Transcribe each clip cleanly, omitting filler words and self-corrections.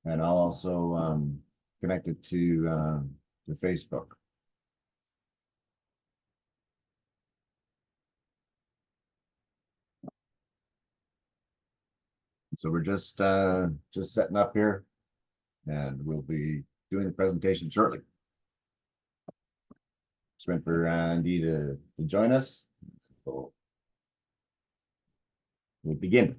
and I'll also connect it to Facebook. So we're just setting up here, and we'll be doing the presentation shortly. Just waiting for Andy to join us. So we'll begin.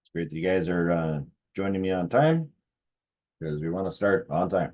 It's great that you guys are joining me on time, because we want to start on time.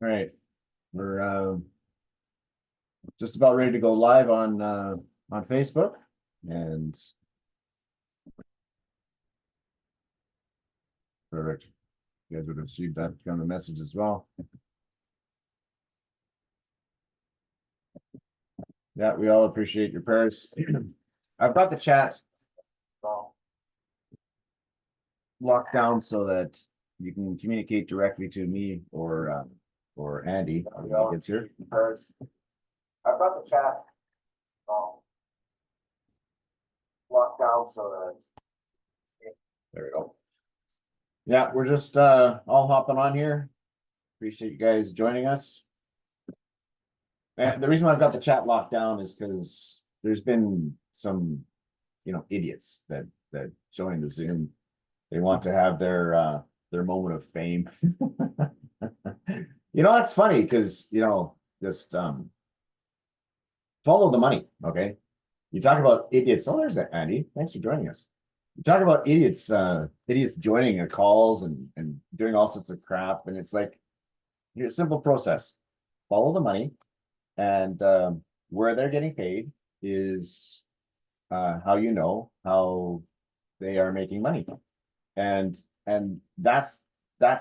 All right, we're just about ready to go live on Facebook, and perfect. You guys would have received that kind of message as well. Yeah, we all appreciate your prayers. I've got the chat locked down so that you can communicate directly to me or Andy when he gets here. I've got the chat locked down so that there we go. Yeah, we're just all hopping on here. Appreciate you guys joining us. And the reason why I've got the chat locked down is because there's been some, idiots that join the Zoom. They want to have their moment of fame. That's funny because just follow the money. Okay. You talk about idiots. Oh, there's that, Andy. Thanks for joining us. You talk about idiots joining calls and doing all sorts of crap. And it's like, here's a simple process. Follow the money, and where they're getting paid is how you know how they are making money. And that's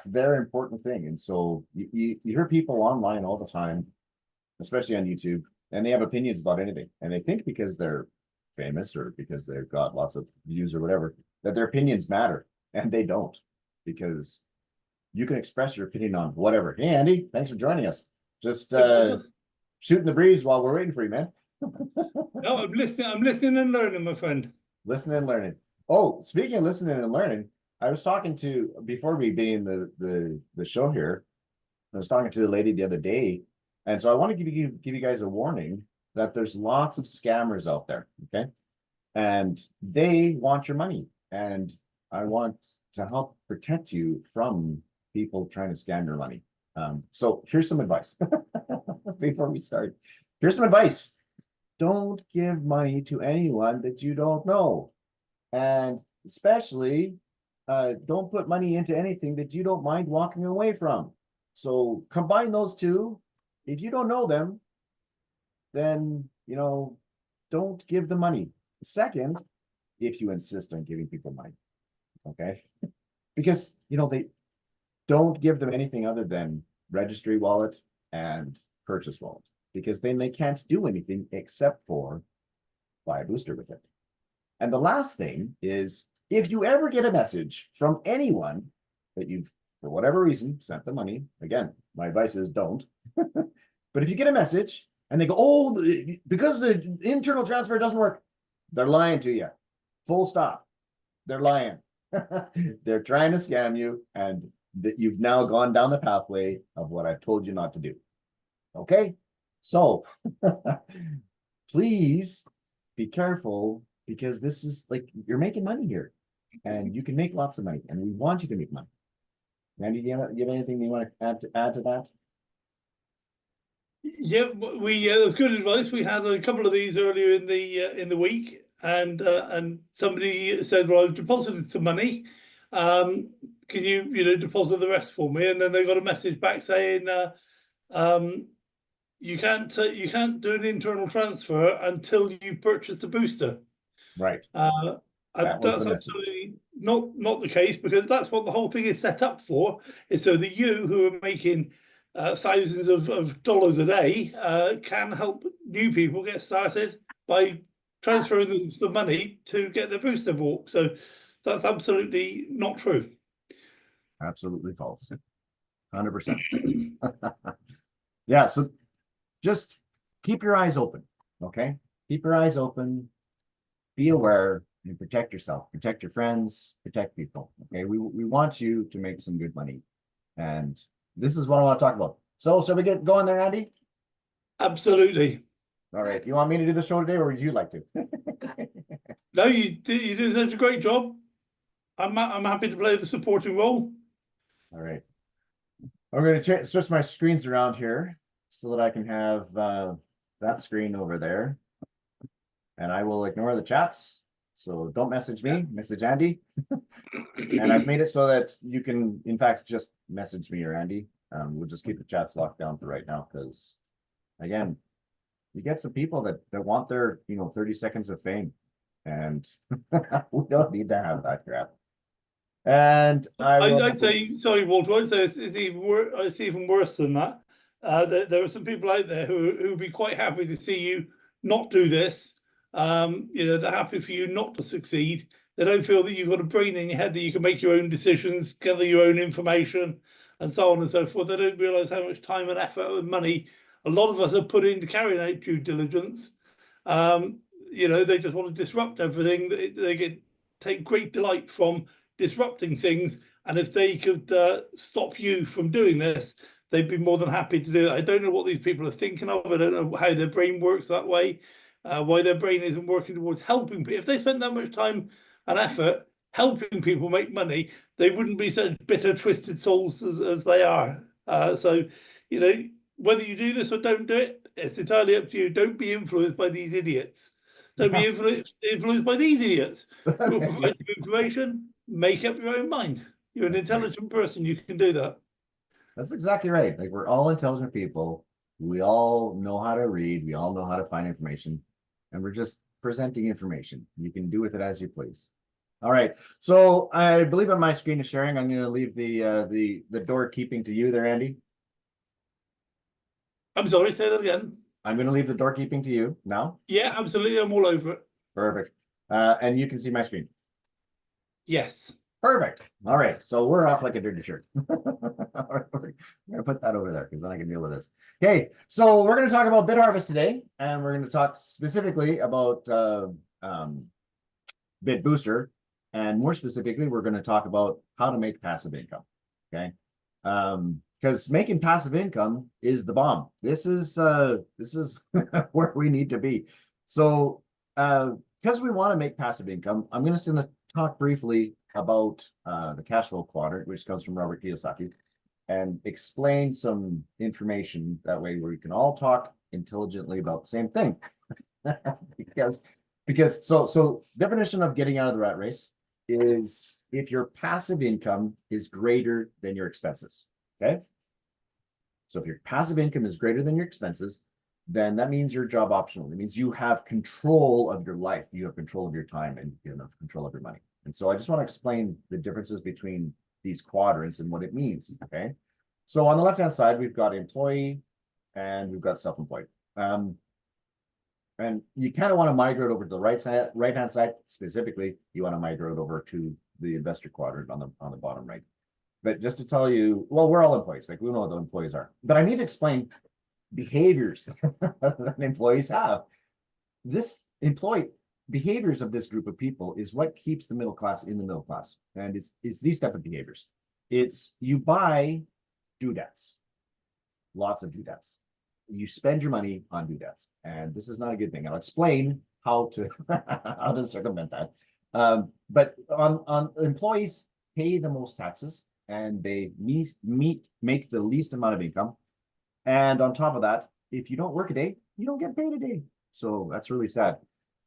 their important thing. And so you hear people online all the time, especially on YouTube, and they have opinions about anything. And they think because they're famous or because they've got lots of views or whatever, that their opinions matter. And they don't, because you can express your opinion on whatever. Hey, Andy, thanks for joining us. Just shooting the breeze while we're waiting for you, man. No, I'm listening and learning, my friend. Listening and learning. Oh, speaking of listening and learning, I was talking to, before we began the show here, I was talking to a lady the other day, and so I want to give you guys a warning that there's lots of scammers out there, okay? And they want your money, and I want to help protect you from people trying to scam your money. So here's some advice before we start. Here's some advice. Don't give money to anyone that you don't know. And especially, don't put money into anything that you don't mind walking away from. So combine those two. If you don't know them, then, don't give them money. Second, if you insist on giving people money, okay? Because, they don't give them anything other than registry wallet and purchase wallet, because then they can't do anything except for buy a booster with it. And the last thing is, if you ever get a message from anyone that you've, for whatever reason, sent the money, again, my advice is don't. But if you get a message and they go, oh, because the internal transfer doesn't work, they're lying to you. Full stop. They're lying. They're trying to scam you, and that you've now gone down the pathway of what I've told you not to do. Okay? So please be careful, because this is like, you're making money here. and you can make lots of money, and we want you to make money. Randy, do you have anything you want to add to that? Yeah, that's good advice. We had a couple of these earlier in the week, and somebody said, "Well, I've deposited some money. Can you deposit the rest for me?" And then they got a message back saying, "You can't do an internal transfer until you purchased a booster." Right. And That was the that's message. absolutely not the case, because that's what the whole thing is set up for, is so that you, who are making thousands of dollars a day, can help new people get started by transferring them some money to get their booster bought. So that's absolutely not true. Absolutely false. 100%. Yeah, so just keep your eyes open, okay? Keep your eyes open, be aware, and protect yourself, protect your friends, protect people, okay? We want you to make some good money, and this is what I want to talk about. So shall we get going there, Andy? Absolutely. All right, you want me to do the show today, or would you like to? No, you did such a great job. I'm happy to play the supporting role. All right. I'm going to switch my screens around here so that I can have that screen over there. And I will ignore the chats. So don't message me, message Andy. And I've made it so that you can, in fact, just message me or Andy. We'll just keep the chats locked down for right now, because again, you get some people that want their 30 seconds of fame, and we don't need to have that crap. And I'd say, sorry, Walter, I'd say it's even worse than that. There are some people out there who would be quite happy to see you not do this. They're happy for you not to succeed. They don't feel that you've got a brain in your head that you can make your own decisions, gather your own information, and so on and so forth. They don't realize how much time and effort and money a lot of us have put into carrying out due diligence. They just want to disrupt everything. They take great delight from disrupting things, and if they could stop you from doing this, they'd be more than happy to do it. I don't know what these people are thinking of. I don't know how their brain works that way, why their brain isn't working towards helping people. If they spent that much time and effort helping people make money, they wouldn't be such bitter, twisted souls as they are. So, whether you do this or don't do it, it's entirely up to you. Don't be influenced by these idiots. Don't be influenced by these idiots who will provide you information. Make up your own mind. You're an intelligent person. You can do that. That's exactly right. Like, we're all intelligent people. We all know how to read. We all know how to find information, and we're just presenting information. You can do with it as you please. All right. So I believe on my screen is sharing. I'm going to leave the door keeping to you there, Andy. I'm sorry. Say that again. I'm going to leave the door keeping to you now. Yeah, absolutely. I'm all over it. Perfect. And you can see my screen. Yes. Perfect. All right. So we're off like a dirty shirt. We're going to put that over there because then I can deal with this. Okay. So we're going to talk about BitHarvest today, and we're going to talk specifically about BitBooster. And more specifically, we're going to talk about how to make passive income. Okay. Because making passive income is the bomb. This is where we need to be. So because we want to make passive income, I'm going to talk briefly about the cash flow quadrant, which comes from Robert Kiyosaki, and explain some information that way where we can all talk intelligently about the same thing. because so definition of getting out of the rat race is if your passive income is greater than your expenses. Okay. So if your passive income is greater than your expenses, then that means you're job optional. It means you have control of your life. You have control of your time, and you have control of your money. And so I just want to explain the differences between these quadrants and what it means. Okay. So on the left-hand side, we've got employee and we've got self-employed. And you kind of want to migrate over to the right-hand side. Specifically, you want to migrate over to the investor quadrant on the bottom right. But just to tell you, well, we're all employees. Like, we know what the employees are. But I need to explain behaviors that employees have. This behaviors of this group of people is what keeps the middle class in the middle class. And it's these type of behaviors. It's you buy doodads, lots of doodads. You spend your money on doodads. And this is not a good thing. I'll explain how to circumvent that. But on employees pay the most taxes and they make the least amount of income. And on top of that, if you don't work a day, you don't get paid a day. So that's really sad.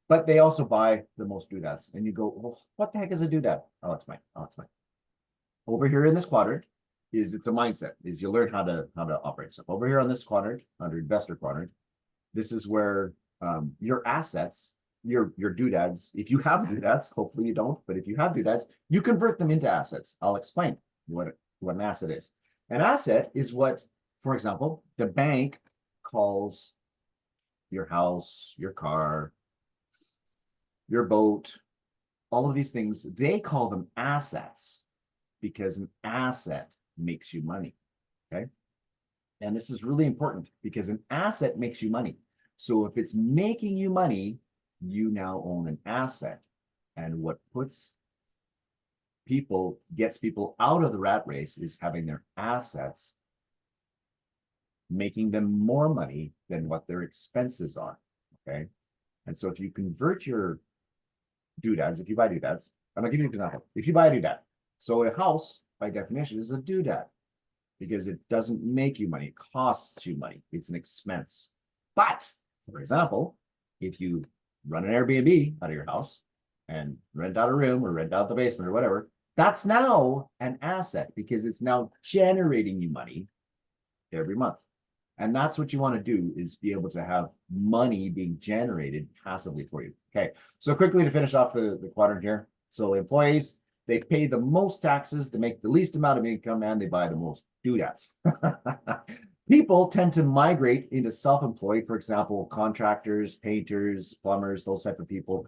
But they also buy the most doodads. And you go, well, what the heck is a doodad? I'll explain. Over here in this quadrant it's a mindset, is you learn how to operate stuff. Over here on this quadrant, under investor quadrant, this is where your assets, your doodads, if you have doodads, hopefully you don't, but if you have doodads, you convert them into assets. I'll explain what an asset is. An asset is what, for example, the bank calls your house, your car, your boat, all of these things, they call them assets because an asset makes you money, okay? And this is really important because an asset makes you money. So if it's making you money, you now own an asset. And what gets people out of the rat race is having their assets making them more money than what their expenses are, okay? And so if you convert your doodads, if you buy doodads, I'm gonna give you an example. If you buy a doodad, so a house by definition is a doodad because it doesn't make you money, it costs you money, it's an expense. But for example, if you run an Airbnb out of your house and rent out a room or rent out the basement or whatever, that's now an asset because it's now generating you money every month. And that's what you want to do, is be able to have money being generated passively for you. Okay, so quickly to finish off the quadrant here. So employees, they pay the most taxes, they make the least amount of income, and they buy the most doodads. People tend to migrate into self-employed, for example, contractors, painters, plumbers, those type of people.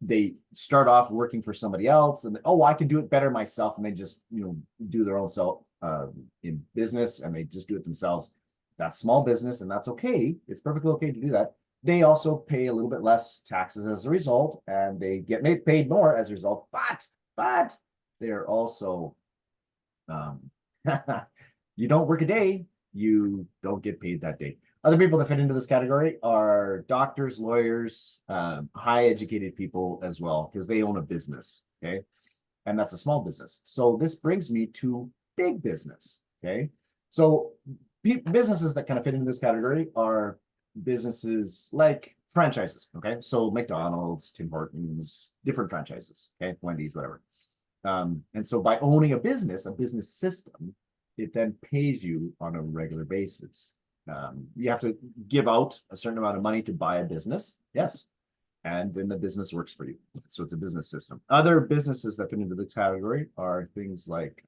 They start off working for somebody else and oh, I can do it better myself. And they just, do their own self in business and they just do it themselves. That's small business and that's okay. It's perfectly okay to do that. They also pay a little bit less taxes as a result and they get paid more as a result, but they're also, you don't work a day, you don't get paid that day. Other people that fit into this category are doctors, lawyers, high educated people as well, because they own a business, okay? And that's a small business. So this brings me to big business, okay? So businesses that kind of fit into this category are businesses like franchises, okay? So McDonald's, Tim Hortons, different franchises, okay? Wendy's, whatever. And so by owning a business system, it then pays you on a regular basis. You have to give out a certain amount of money to buy a business, yes, and then the business works for you. So it's a business system. Other businesses that fit into this category are things like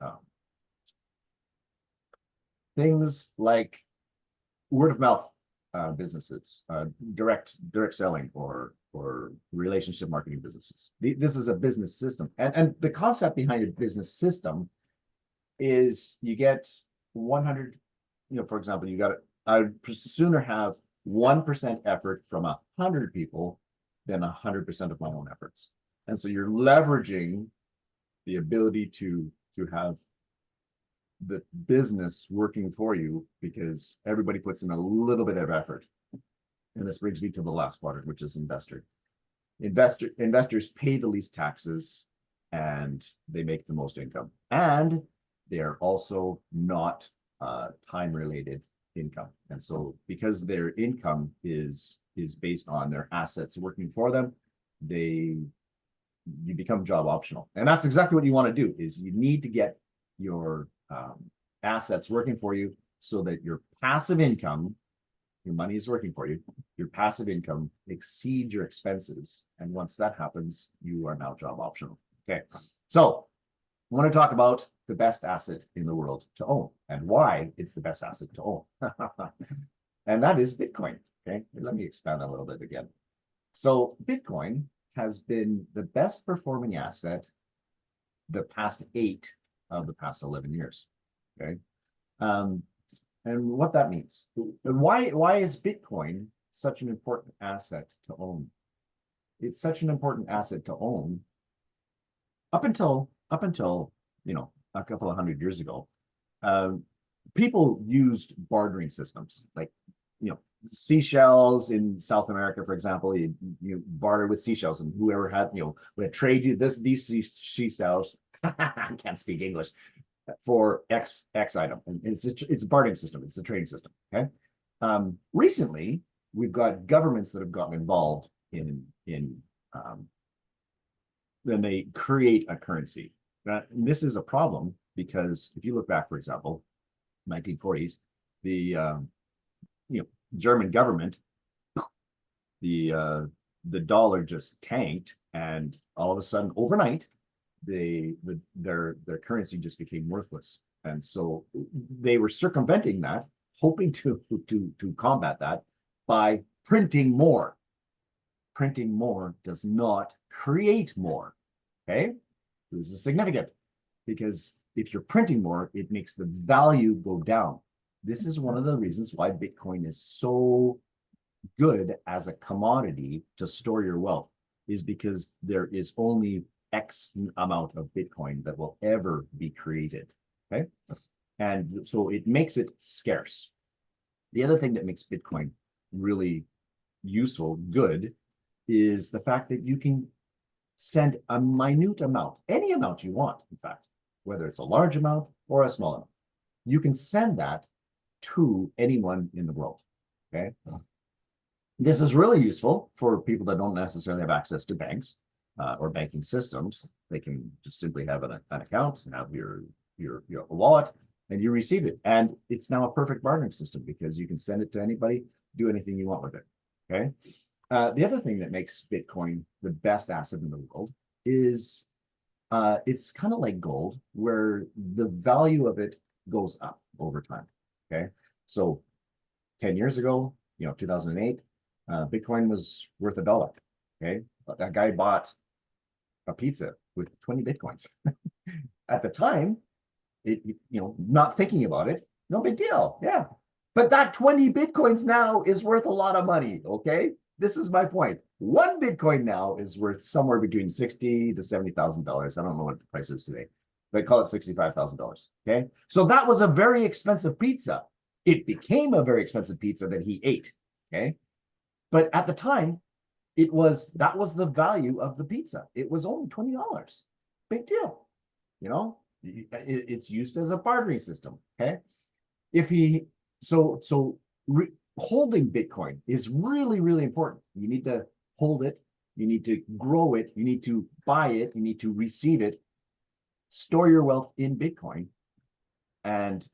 word of mouth businesses, direct selling, or relationship marketing businesses. This is a business system, and the concept behind a business system is you get 100. For example, I'd sooner have 1% effort from 100 people than 100% of my own efforts. And so you're leveraging the ability to have the business working for you because everybody puts in a little bit of effort. And this brings me to the last quadrant, which is investor. Investors pay the least taxes and they make the most income. And they are also not time-related income. And so because their income is based on their assets working for them, you become job optional. And that's exactly what you want to do, is you need to get your assets working for you so that your passive income, your money is working for you, your passive income exceeds your expenses. And once that happens, you are now job optional. Okay, so I want to talk about the best asset in the world to own and why it's the best asset to own. And that is Bitcoin. Okay, let me expand that a little bit again. So Bitcoin has been the best performing asset the past 8 of the past 11 years. Okay, and what that means, why is Bitcoin such an important asset to own? It's such an important asset to own up until a couple of 100 years ago. People used bartering systems, like seashells in South America, for example, you barter with seashells, and whoever had, would trade you these seashells. I can't speak English, for X item, and it's a bartering system. It's a trading system. Okay. Recently, we've got governments that have gotten involved in then they create a currency. This is a problem because if you look back, for example, 1940s, the German government, the dollar just tanked, and all of a sudden, overnight, their currency just became worthless, and so they were circumventing that, hoping to combat that by printing more. Printing more does not create more. Okay, this is significant because if you're printing more, it makes the value go down. This is one of the reasons why Bitcoin is so good as a commodity to store your wealth, is because there is only X amount of Bitcoin that will ever be created. Okay, and so it makes it scarce. The other thing that makes Bitcoin really useful, good, is the fact that you can send a minute amount, any amount you want, in fact, whether it's a large amount or a small amount, you can send that to anyone in the world. Okay. This is really useful for people that don't necessarily have access to banks or banking systems. They can just simply have an account, have your wallet, and you receive it. And it's now a perfect bartering system because you can send it to anybody, do anything you want with it. Okay. The other thing that makes Bitcoin the best asset in the world is it's kind of like gold, where the value of it goes up over time. Okay. So 10 years ago, 2008, Bitcoin was worth $1. Okay. A guy bought a pizza with 20 Bitcoins. At the time, not thinking about it, no big deal. Yeah. But that 20 Bitcoins now is worth a lot of money. Okay. This is my point. One Bitcoin now is worth somewhere between $60,000 to $70,000. I don't know what the price is today, but call it $65,000. Okay. So that was a very expensive pizza. It became a very expensive pizza that he ate. Okay. But at the time, that was the value of the pizza. It was only $20. Big deal. It's used as a bartering system. Okay. Holding Bitcoin is really, really important. You need to hold it. You need to grow it. You need to buy it. You need to receive it. Store your wealth in Bitcoin. And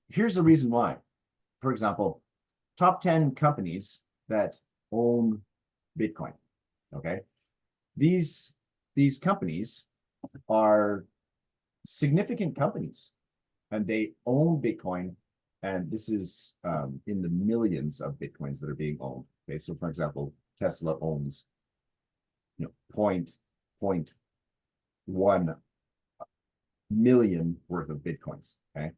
here's the reason why. For example, top 10 companies that own Bitcoin. Okay. These companies are significant companies, and they own Bitcoin. And this is in the millions of Bitcoins that are being owned. Okay, so for example, Tesla owns 0.1 million worth of Bitcoins. Okay,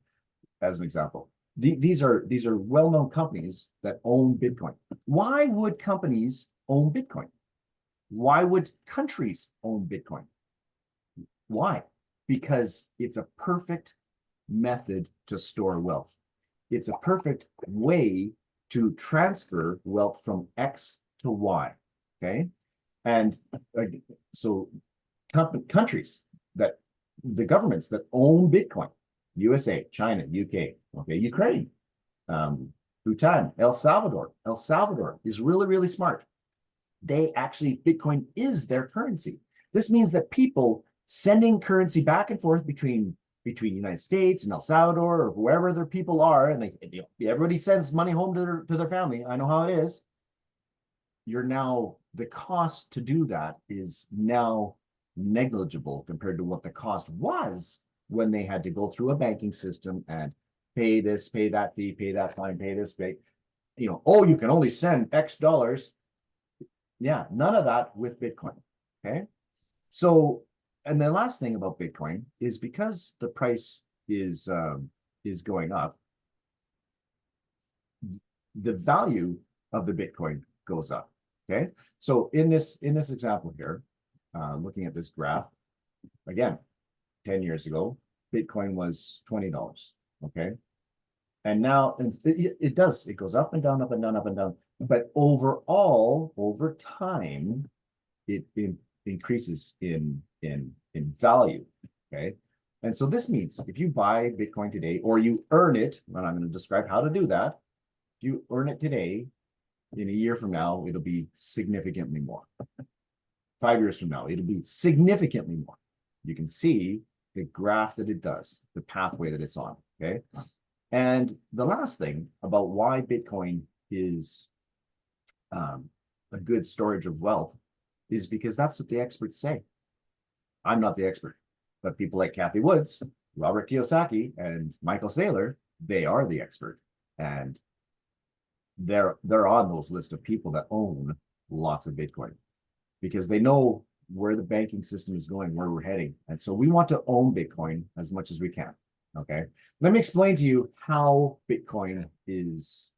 as an example, these are well-known companies that own Bitcoin. Why would companies own Bitcoin? Why would countries own Bitcoin? Why? Because it's a perfect method to store wealth. It's a perfect way to transfer wealth from X to Y. Okay. And so countries that the governments that own Bitcoin, USA, China, UK, okay, Ukraine, Bhutan, El Salvador. El Salvador is really, really smart. Bitcoin is their currency. This means that people sending currency back and forth between the United States and El Salvador or wherever their people are, and everybody sends money home to their family. I know how it is. The cost to do that is now negligible compared to what the cost was when they had to go through a banking system and pay this, pay that fee, pay that fine, pay this, pay, you can only send X dollars. Yeah, none of that with Bitcoin. Okay. So, and the last thing about Bitcoin is because the price is going up, the value of the Bitcoin goes up. Okay. So in this example here, looking at this graph, again, 10 years ago, Bitcoin was $20. Okay. And now it does, it goes up and down, up and down, up and down. But overall, over time, it increases in value. Okay. And so this means if you buy Bitcoin today or you earn it, and I'm going to describe how to do that. If you earn it today, in a year from now, it'll be significantly more. 5 years from now, it'll be significantly more. You can see the graph that it does, the pathway that it's on. Okay. And the last thing about why Bitcoin is a good storage of wealth is because that's what the experts say. I'm not the expert, but people like Cathie Woods, Robert Kiyosaki, and Michael Saylor, they are the expert. And they're on those list of people that own lots of Bitcoin because they know where the banking system is going, where we're heading. And so we want to own Bitcoin as much as we can. Okay. Let me explain to you how Bitcoin is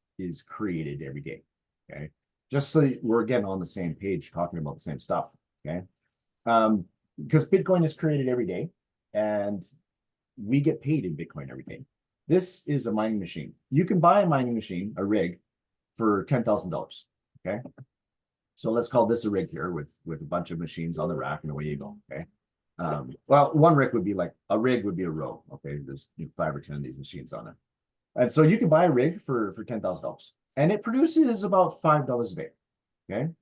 created every day. Okay. Just so we're again on the same page talking about the same stuff. Okay. Because Bitcoin is created every day and we get paid in Bitcoin every day. This is a mining machine. You can buy a mining machine, a rig, for $10,000. Okay. So let's call this a rig here with a bunch of machines on the rack and away you go. Okay. Well, one rig would be like a row. Okay. There's 5 or 10 of these machines on it. And so you can buy a rig for $10,000 and it produces about $5 a day. Okay.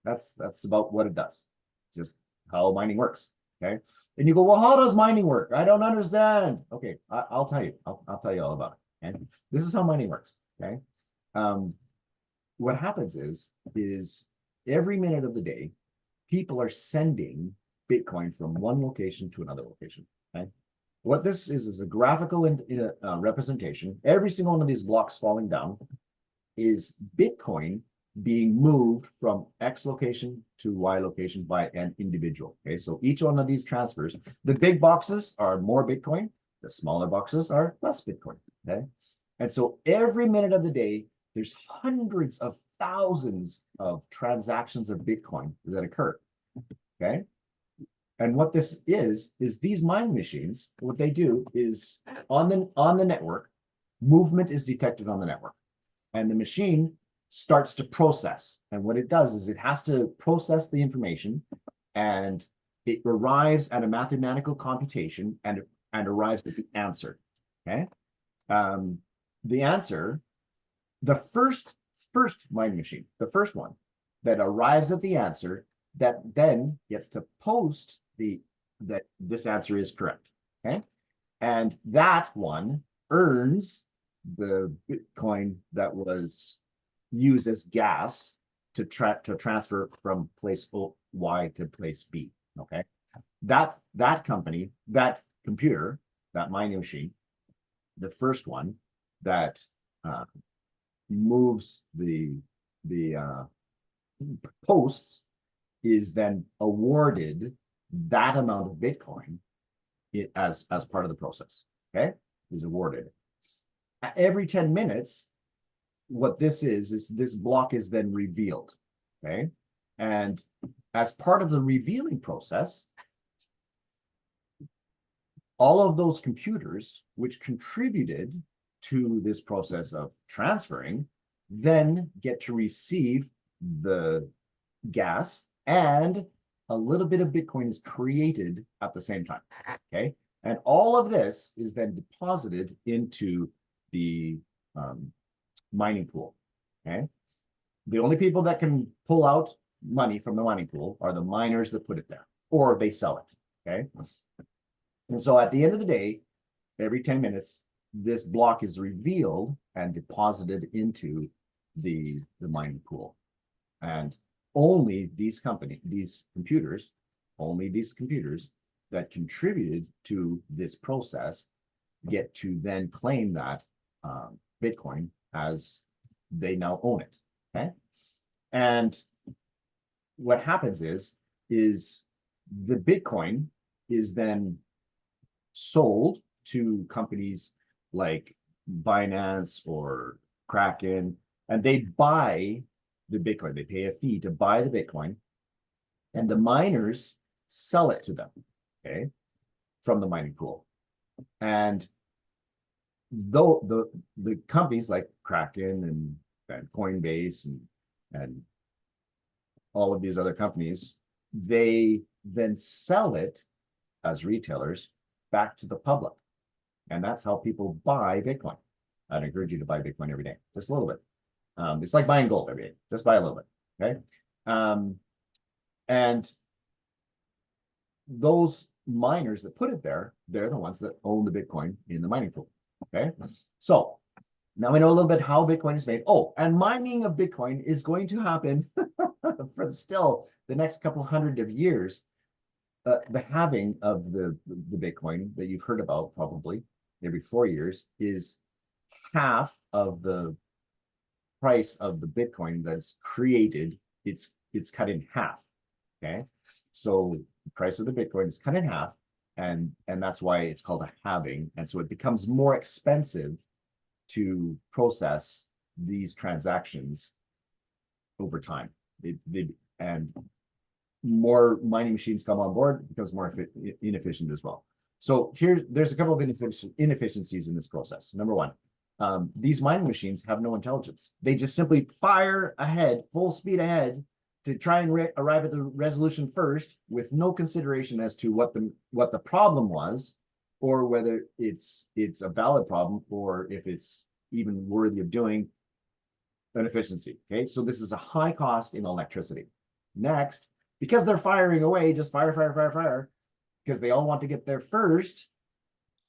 That's about what it does. Just how mining works. Okay. And you go, well, how does mining work? I don't understand. Okay. I'll tell you. I'll tell you all about it. Okay. This is how mining works. Okay. What happens is every minute of the day, people are sending Bitcoin from one location to another location. Okay. What this is a graphical representation. Every single one of these blocks falling down is Bitcoin being moved from X location to Y location by an individual. Okay, so each one of these transfers, the big boxes are more Bitcoin, the smaller boxes are less Bitcoin. Okay, and so every minute of the day, there's hundreds of thousands of transactions of Bitcoin that occur. Okay, and what this is these mining machines, what they do is on the network, movement is detected on the network, and the machine starts to process. And what it does is it has to process the information and it arrives at a mathematical computation and arrives at the answer. Okay. The answer, the first mining machine, the first one that arrives at the answer that then gets to post that this answer is correct. Okay. And that one earns the Bitcoin that was used as gas to transfer from place Y to place B. Okay, that company, that computer, that mining machine, the first one that moves the posts is then awarded that amount of Bitcoin as part of the process. Okay, is awarded every 10 minutes. What this is this block is then revealed. Okay. And as part of the revealing process, all of those computers which contributed to this process of transferring then get to receive the gas, and a little bit of Bitcoin is created at the same time. Okay. And all of this is then deposited into the mining pool. Okay. The only people that can pull out money from the mining pool are the miners that put it there, or they sell it. Okay. And so at the end of the day, every 10 minutes, this block is revealed and deposited into the mining pool. And only these computers that contributed to this process get to then claim that Bitcoin as they now own it. Okay. And what happens is the Bitcoin is then sold to companies like Binance or Kraken, and they buy the Bitcoin. They pay a fee to buy the Bitcoin, and the miners sell it to them, okay, from the mining pool. And though the companies like Kraken and Coinbase and all of these other companies, they then sell it as retailers back to the public. And that's how people buy Bitcoin. I'd encourage you to buy Bitcoin every day, just a little bit. It's like buying gold every day, just buy a little bit, okay? And those miners that put it there, they're the ones that own the Bitcoin in the mining pool, okay? So now we know a little bit how Bitcoin is made. Oh, and mining of Bitcoin is going to happen for still the next couple hundred of years. The halving of the Bitcoin that you've heard about probably every 4 years is half of the price of the Bitcoin that's created. It's cut in half, okay? So the price of the Bitcoin is cut in half, and that's why it's called a halving. And so it becomes more expensive to process these transactions over time. And more mining machines come on board, it becomes more inefficient as well. So there's a couple of inefficiencies in this process. Number one, these mining machines have no intelligence. They just simply fire ahead, full speed ahead, to try and arrive at the resolution first, with no consideration as to what the problem was, or whether it's a valid problem, or if it's even worthy of doing an efficiency. Okay, so this is a high cost in electricity. Next, because they're firing away, just fire, because they all want to get there first,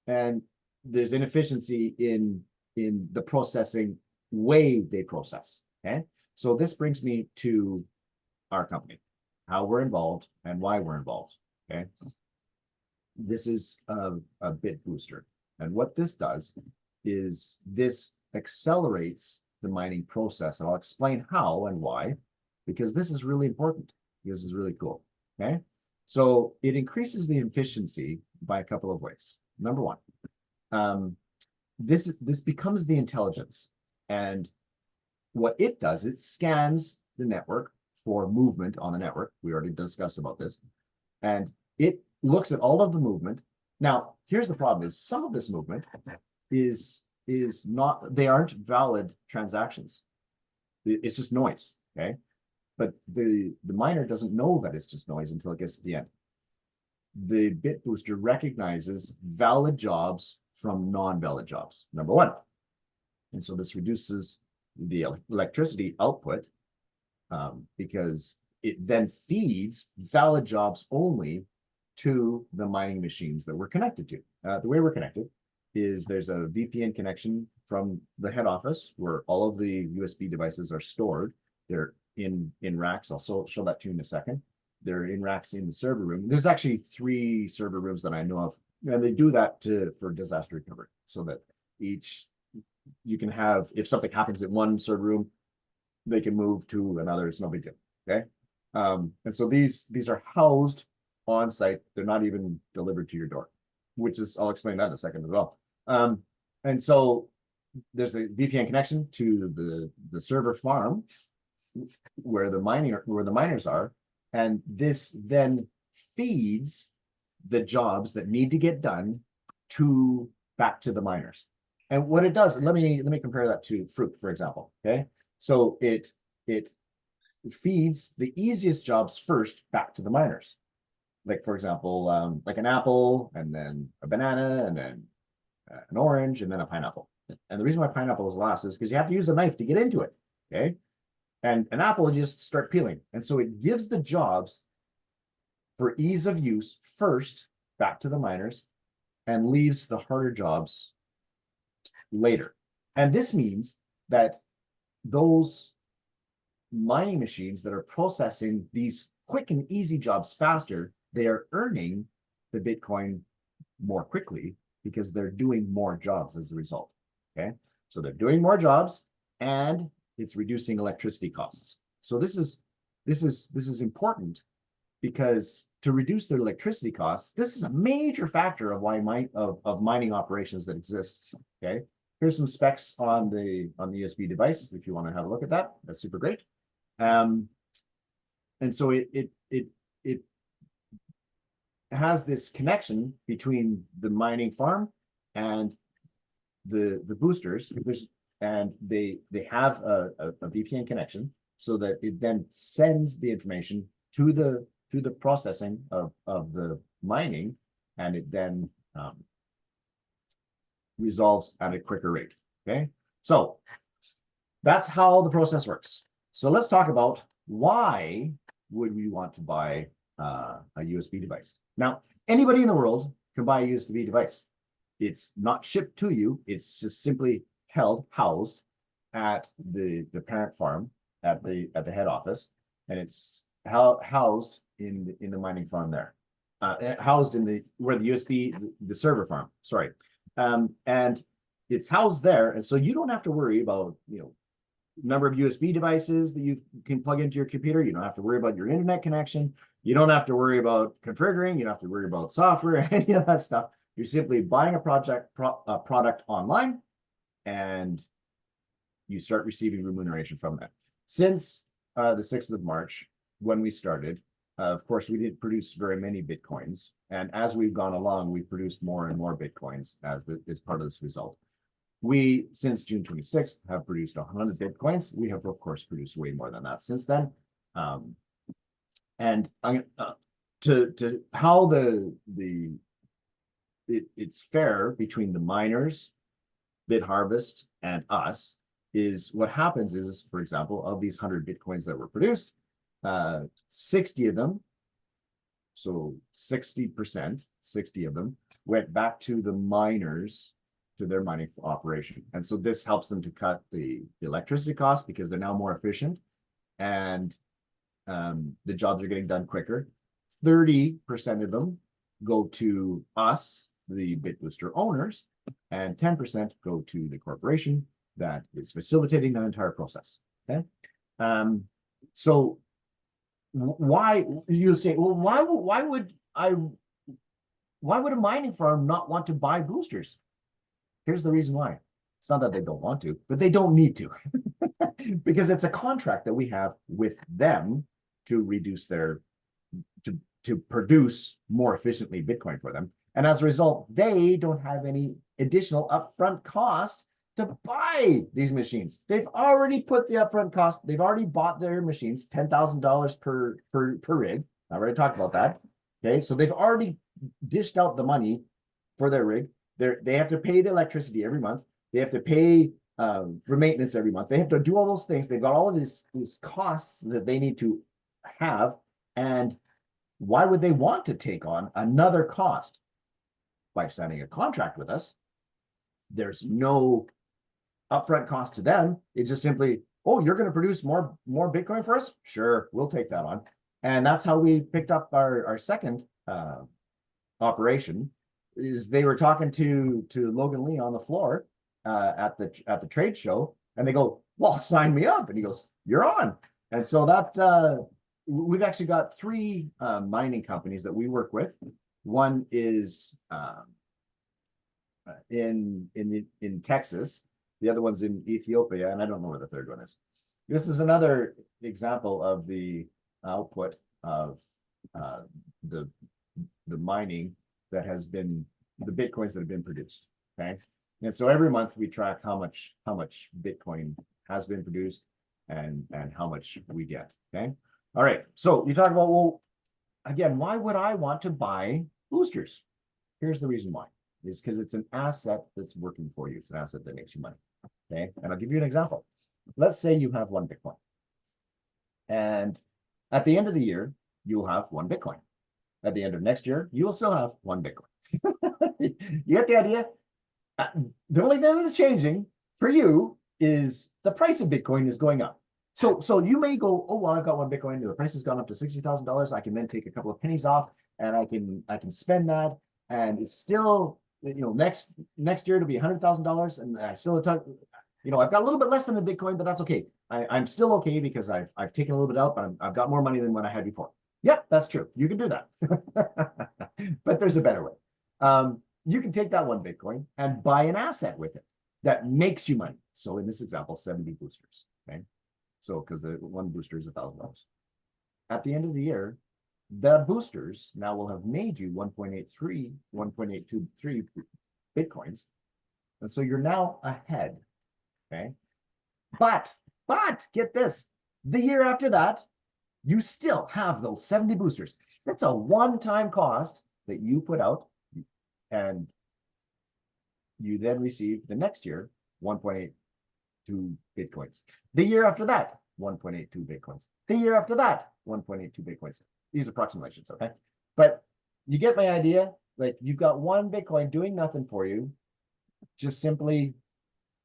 and there's inefficiency in the processing way they process. Okay, so this brings me to our company, how we're involved and why we're involved. Okay, this is a bit booster, and what this does is this accelerates the mining process, and I'll explain how and why, because this is really important. This is really cool. Okay, so it increases the efficiency by a couple of ways. Number one, this becomes the intelligence, and what it does, it scans the network for movement on the network. We already discussed about this, and it looks at all of the movement. Now, here's the problem: is some of this movement is not, they aren't valid transactions. It's just noise. Okay, but the miner doesn't know that it's just noise until it gets to the end. The bit booster recognizes valid jobs from non-valid jobs, number one. And so this reduces the electricity output, because it then feeds valid jobs only to the mining machines that we're connected to. The way we're connected is there's a VPN connection from the head office where all of the USB devices are stored. They're in racks. I'll show that to you in a second. They're in racks in the server room. There's actually 3 server rooms that I know of, and they do that for disaster recovery, so that you can have, if something happens in one server room, they can move to another. It's no big deal. Okay, and so these are housed on site. They're not even delivered to your door, which is, I'll explain that in a second as well. And so there's a VPN connection to the server farm where the miners are, and this then feeds the jobs that need to get done back to the miners. And what it does, let me compare that to fruit, for example. Okay, so it feeds the easiest jobs first back to the miners. Like, for example, like an apple, and then a banana, and then an orange, and then a pineapple. And the reason why pineapple is last is because you have to use a knife to get into it. Okay, and an apple, you just start peeling. And so it gives the jobs for ease of use first back to the miners, and leaves the harder jobs later. And this means that those mining machines that are processing these quick and easy jobs faster, they are earning the Bitcoin more quickly because they're doing more jobs as a result. Okay, so they're doing more jobs, and it's reducing electricity costs. So this is important, because to reduce their electricity costs, this is a major factor of why mining operations that exist. Okay, here's some specs on the USB device if you want to have a look at that. That's super great. And so it has this connection between the mining farm and the boosters, and they have a VPN connection so that it then sends the information to the processing of the mining, and it then resolves at a quicker rate. Okay, so that's how the process works. So let's talk about why would we want to buy a USB device. Now, anybody in the world can buy a USB device. It's not shipped to you. It's just simply housed at the parent farm at the head office, and it's housed in the mining farm there, housed in where the USB the server farm. Sorry, and it's housed there, and so you don't have to worry about number of USB devices that you can plug into your computer. You don't have to worry about your internet connection. You don't have to worry about configuring. You don't have to worry about software, any of that stuff. You're simply buying a product online, and you start receiving remuneration from that. Since the 6th of March, when we started, of course, we didn't produce very many Bitcoins. And as we've gone along, we've produced more and more Bitcoins as part of this result. We, since June 26th, have produced 100 Bitcoins. We have, of course, produced way more than that since then. And to how it's fair between the miners, BitHarvest, and us is what happens is, for example, of these 100 Bitcoins that were produced, 60 of them, so 60%, 60 of them went back to the miners, to their mining operation. And so this helps them to cut the electricity costs because they're now more efficient, and the jobs are getting done quicker. 30% of them go to us, the BitBooster owners, and 10% go to the corporation that is facilitating that entire process. Okay. So why, you'll say, well, why would a mining farm not want to buy boosters? Here's the reason why. It's not that they don't want to, but they don't need to because it's a contract that we have with them to reduce to produce more efficiently Bitcoin for them. And as a result, they don't have any additional upfront cost to buy these machines. They've already put the upfront cost. They've already bought their machines, $10,000 per rig. I already talked about that. Okay, so they've already dished out the money for their rig. They have to pay the electricity every month. They have to pay for maintenance every month. They have to do all those things. They've got all of these costs that they need to have. And why would they want to take on another cost? By signing a contract with us, there's no upfront cost to them. It's just simply, oh, you're going to produce more Bitcoin for us? Sure, we'll take that on. And that's how we picked up our second operation. Is they were talking to Logan Lee on the floor at the trade show, and they go, well, sign me up. And he goes, you're on. And so that we've actually got 3 mining companies that we work with. One is in Texas. The other one's in Ethiopia, and I don't know where the third one is. This is another example of the output of the mining that has been the Bitcoins that have been produced. Okay, and so every month we track how much Bitcoin has been produced and how much we get. Okay, all right. So you talk about, well, again, why would I want to buy boosters? Here's the reason why. Is because it's an asset that's working for you. It's an asset that makes you money. Okay, and I'll give you an example. Let's say you have 1 Bitcoin, and at the end of the year, you'll have 1 Bitcoin. At the end of next year, you will still have 1 Bitcoin. You get the idea? The only thing that's changing for you is the price of Bitcoin is going up. So you may go, oh, well, I've got 1 Bitcoin. The price has gone up to $60,000. I can then take a couple of pennies off, and I can spend that, and it's still, next year it'll be $100,000, and I still I've got a little bit less than a Bitcoin, but that's okay. I'm still okay because I've taken a little bit out, but I've got more money than what I had before. Yep, that's true. You can do that. But there's a better way. You can take that 1 Bitcoin and buy an asset with it that makes you money. So in this example, 70 boosters. Okay. So because the 1 booster is $1,000. At the end of the year, the boosters now will have made you 1.83 Bitcoins. And so you're now ahead. Okay. But get this, the year after that, you still have those 70 boosters. That's a one-time cost that you put out, and you then receive the next year 1.82 Bitcoins. The year after that, 1.82 Bitcoins. The year after that, 1.82 Bitcoins. These approximations, okay? But you get my idea. Like, you've got one Bitcoin doing nothing for you, just simply,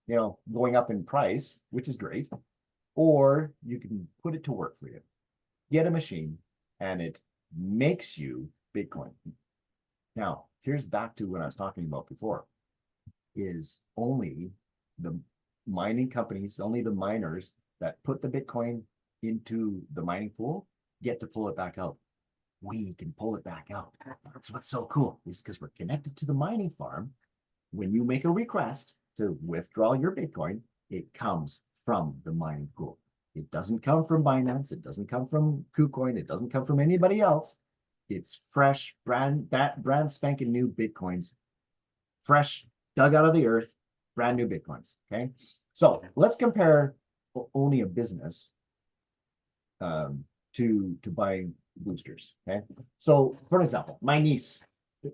you know, going up in price, which is great. Or you can put it to work for you. Get a machine, and it makes you Bitcoin. Now, here's back to what I was talking about before, is only the mining companies, only the miners that put the Bitcoin into the mining pool get to pull it back out. We can pull it back out. That's what's so cool, is because we're connected to the mining farm. When you make a request to withdraw your Bitcoin, it comes from the mining pool. It doesn't come from Binance. It doesn't come from KuCoin. It doesn't come from anybody else. It's fresh, brand spanking new Bitcoins, fresh, dug out of the earth, brand new Bitcoins. Okay, so let's compare owning a business to buying boosters. Okay, so for example, my niece,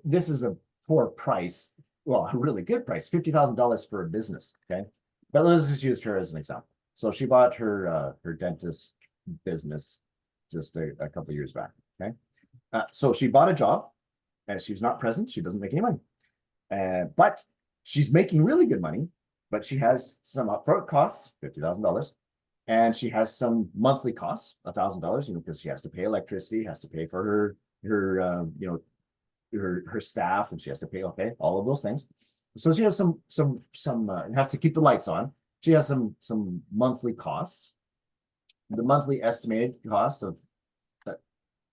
this is a poor price, well, a really good price, $50,000 for a business. Okay, but let's just use her as an example. So she bought her dentist business just a couple of years back. Okay, so she bought a job, and she's not present. She doesn't make any money, but she's making really good money. But she has some upfront costs, $50,000, and she has some monthly costs, $1,000. You know, because she has to pay electricity, has to pay for her you know, her staff, and she has to pay all of those things. So she has some have to keep the lights on. She has some monthly costs. The monthly estimated cost of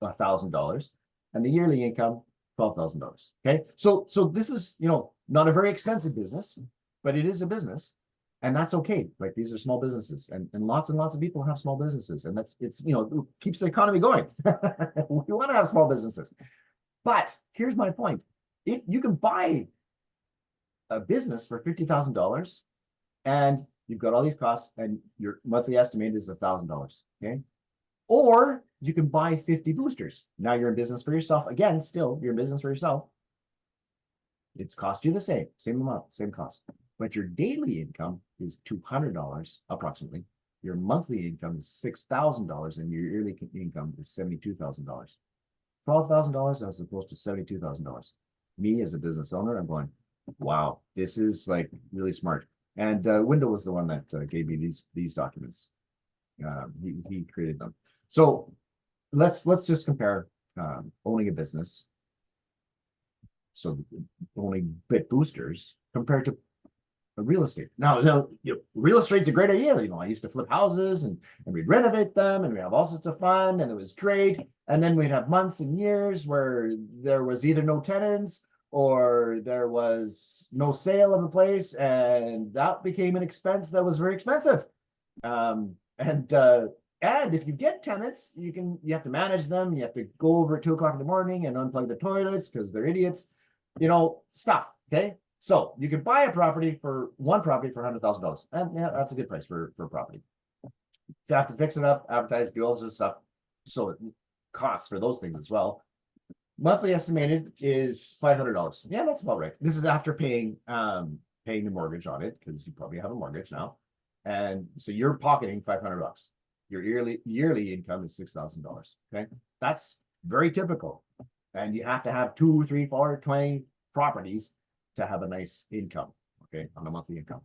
$1,000, and the yearly income $12,000. Okay, so this is, you know, not a very expensive business, but it is a business, and that's okay. Like, these are small businesses, and lots of people have small businesses, and it's you know, keeps the economy going. We want to have small businesses, but here's my point: if you can buy a business for $50,000, and you've got all these costs, and your monthly estimate is $1,000. Okay, or you can buy 50 boosters. Now you're in business for yourself. Again, still, you're in business for yourself. It's cost you the same amount, same cost. But your daily income is $200 approximately. Your monthly income is $6,000, and your yearly income is $72,000. $12,000 as opposed to $72,000. Me as a business owner, I'm going, wow, this is like really smart. And Window was the one that gave me these documents. He created them. So let's just compare owning a business, so owning bit boosters, compared to real estate. Now, you know, real estate's a great idea. You know, I used to flip houses, and we'd renovate them, and we have all sorts of fun, and it was great. And then we'd have months and years where there was either no tenants, or there was no sale of the place, and that became an expense that was very expensive. And if you get tenants, you have to manage them. You have to go over at 2 o'clock in the morning and unplug the toilets because they're idiots, you know, stuff. Okay, so you can buy one property for $100,000, and yeah, that's a good price for a property. You have to fix it up, advertise, do all this stuff, so it costs for those things as well. Monthly estimated is $500. Yeah, that's about right. This is after paying the mortgage on it, because you probably have a mortgage now, and so you're pocketing $500. Your yearly income is $6,000. Okay, that's very typical, and you have to have 2, 3, 4, 20 properties to have a nice income. Okay, on a monthly income.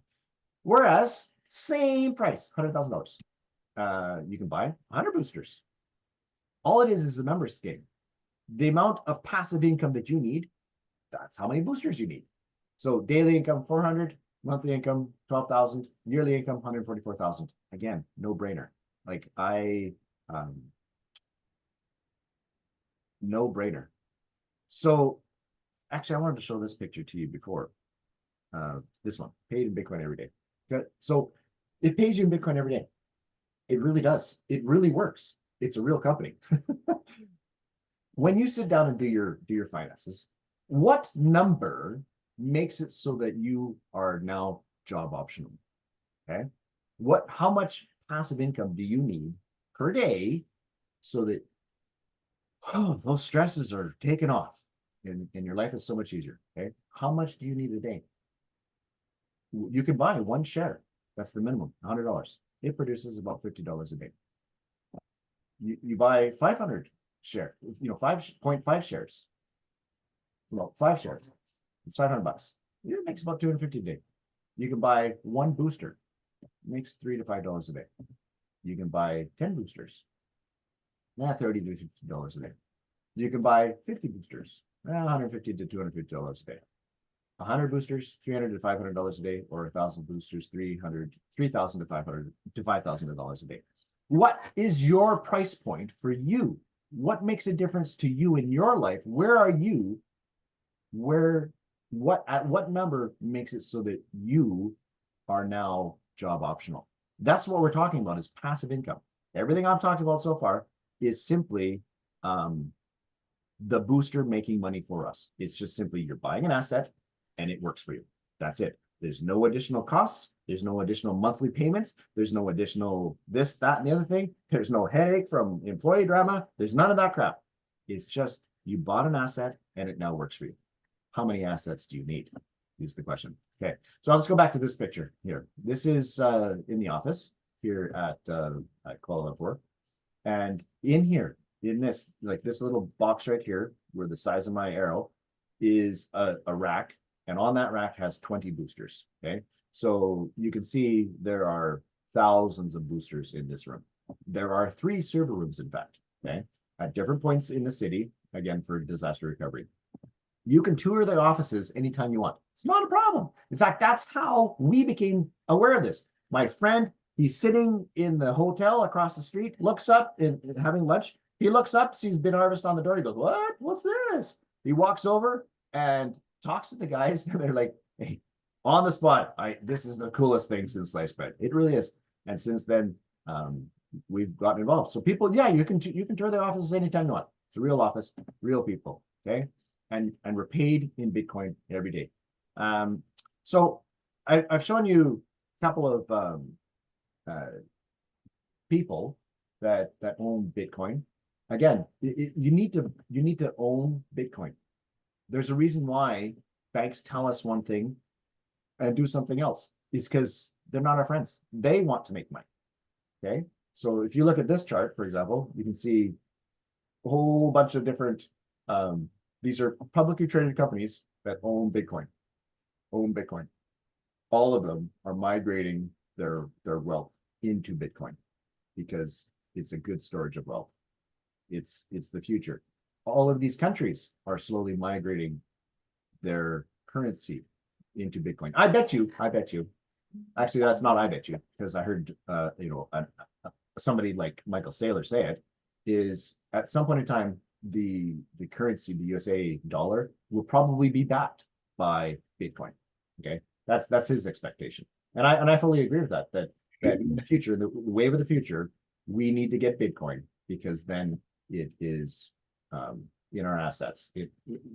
Whereas same price, $100,000, you can buy 100 boosters. All it is a numbers game. The amount of passive income that you need, that's how many boosters you need. So daily income 400, monthly income 12,000, yearly income 144,000. Again, no brainer. Like, no brainer. So actually, I wanted to show this picture to you before. This one, paid in Bitcoin every day. Okay, so it pays you in Bitcoin every day. It really does. It really works. It's a real company. When you sit down and do your finances, what number makes it so that you are now job optional. Okay. How much passive income do you need per day so that those stresses are taken off and your life is so much easier? Okay. How much do you need a day? You can buy one share. That's the minimum, $100. It produces about $50 a day. You buy 500 share, 5.5 shares. Well, 5 shares. It's $500. It makes about $250 a day. You can buy one booster. It makes $3 to $5 a day. You can buy 10 boosters. $30 to $50 a day. You can buy 50 boosters. $150 to $250 a day. 100 boosters, $300 to $500 a day, or 1,000 boosters, $3,000 to $5,000 a day. What is your price point for you? What makes a difference to you in your life? Where are you? At what number makes it so that you are now job optional? That's what we're talking about, is passive income. Everything I've talked about so far is simply the booster making money for us. It's just simply you're buying an asset and it works for you. That's it. There's no additional costs. There's no additional monthly payments. There's no additional this, that, and the other thing. There's no headache from employee drama. There's none of that crap. It's just you bought an asset and it now works for you. How many assets do you need is the question. Okay, so let's go back to this picture here. This is in the office here at Kuala Lumpur. And in here, in this, like this little box right here, where the size of my arrow is a rack. And on that rack has 20 boosters, okay? So you can see there are thousands of boosters in this room. There are 3 server rooms, in fact, okay? At different points in the city, again, for disaster recovery. You can tour the offices anytime you want. It's not a problem. In fact, that's how we became aware of this. My friend, he's sitting in the hotel across the street, looks up and having lunch. He looks up, sees BitHarvest on the door. He goes, "What? What's this?" He walks over and talks to the guys, and they're like, "Hey, on the spot, this is the coolest thing since sliced bread." It really is. And since then, we've gotten involved. So people, yeah, you can tour their offices anytime you want. It's a real office, real people, okay? And we're paid in Bitcoin every day. So I've shown you a couple of people that own Bitcoin. Again, you need to own Bitcoin. There's a reason why banks tell us one thing and do something else. It's because they're not our friends. They want to make money. Okay. So if you look at this chart, for example, you can see a whole bunch of different, these are publicly traded companies that own Bitcoin. All of them are migrating their wealth into Bitcoin because it's a good storage of wealth. It's the future. All of these countries are slowly migrating their currency into Bitcoin. I bet you. Actually, that's not I bet you, because I heard somebody like Michael Saylor say it, is at some point in time, the currency, the USA dollar, will probably be backed by Bitcoin. Okay, that's his expectation, and I fully agree with that. That in the future, the wave of the future, we need to get Bitcoin, because then it is in our assets.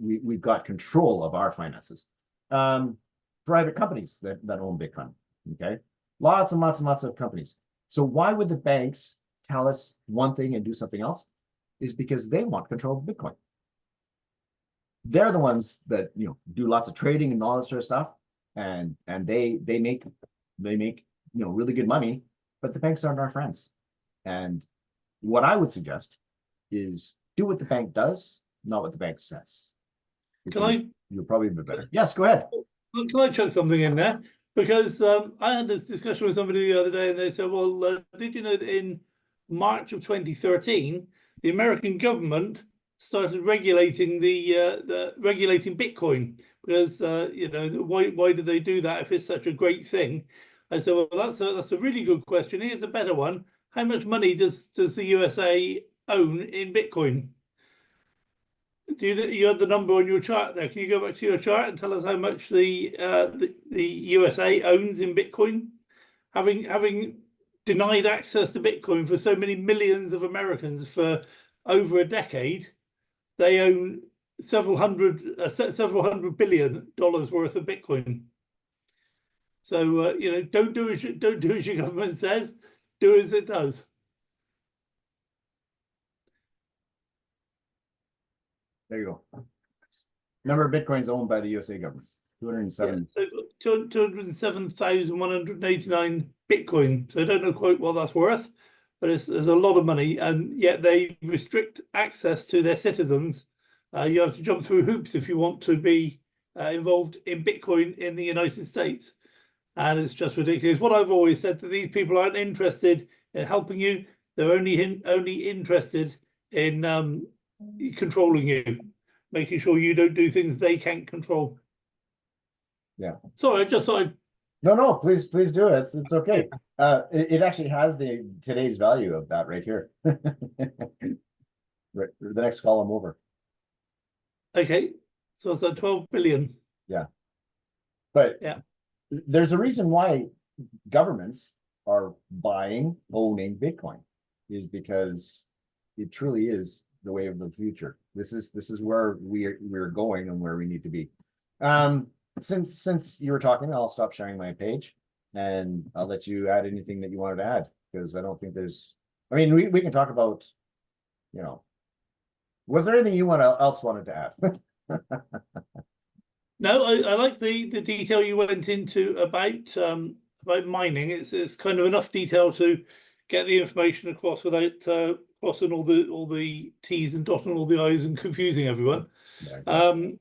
We've got control of our finances. Private companies that own Bitcoin. Okay, lots and lots of companies. So why would the banks tell us one thing and do something else? Is because they want control of Bitcoin. They're the ones that do lots of trading and all that sort of stuff, and they make really good money, but the banks aren't our friends. And what I would suggest is do what the bank does, not what the bank says. You'll probably be better. Yes, go ahead. Can I chuck something in there? Because I had this discussion with somebody the other day, and they said, "Well, did you know that in March of 2013, the American government started regulating regulating Bitcoin? Because why do they do that if it's such a great thing?" I said, "Well, that's a really good question. Here's a better one. How much money does the USA own in Bitcoin?" You had the number on your chart there. Can you go back to your chart and tell us how much the USA owns in Bitcoin? Having denied access to Bitcoin for so many millions of Americans for over a decade, they own several hundred billion dollars worth of Bitcoin. So you know, don't do as your government says, do as it does. There you go. Number of Bitcoins owned by the USA government. 207. Yeah, so 207,189 Bitcoin. So I don't know quite what that's worth, but there's a lot of money, and yet they restrict access to their citizens. You have to jump through hoops if you want to be involved in Bitcoin in the United States. And it's just ridiculous. What I've always said, that these people aren't interested in helping you. They're only interested in controlling you, making sure you don't do things they can't control. Yeah. Sorry, I just thought I'd... No, please do it. It's okay. It actually has today's value of that right here. Right, the next column over. Okay, so it's at 12 billion. Yeah. But yeah, there's a reason why governments are owning Bitcoin, is because it truly is the way of the future. This is where we're going and where we need to be. Since you were talking, I'll stop sharing my page and I'll let you add anything that you wanted to add, because I don't think there's, I mean, we can talk about, you know, was there anything you else wanted to add? No, I like the detail you went into about mining. It's kind of enough detail to get the information across without crossing all the T's and dotting all the I's and confusing everyone. Yeah, exactly.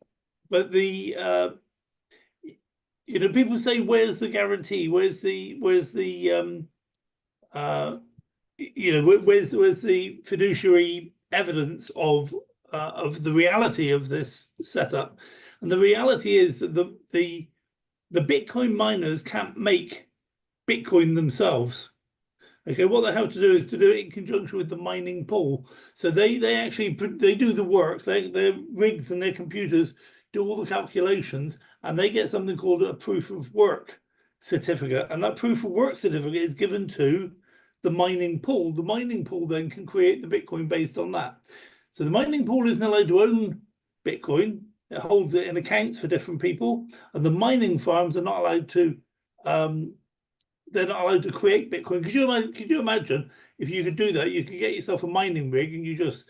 But the you know, people say, where's the guarantee? Where's the you know, where's the fiduciary evidence of the reality of this setup? And the reality is that the Bitcoin miners can't make Bitcoin themselves. Okay, what they have to do is to do it in conjunction with the mining pool. So they actually do the work. Their rigs and their computers do all the calculations, and they get something called a proof of work certificate. And that proof of work certificate is given to the mining pool. The mining pool then can create the Bitcoin based on that. So the mining pool isn't allowed to own Bitcoin. It holds it in accounts for different people, and the mining farms are not allowed to. They're not allowed to create Bitcoin. Could you imagine if you could do that? You could get yourself a mining rig and you just,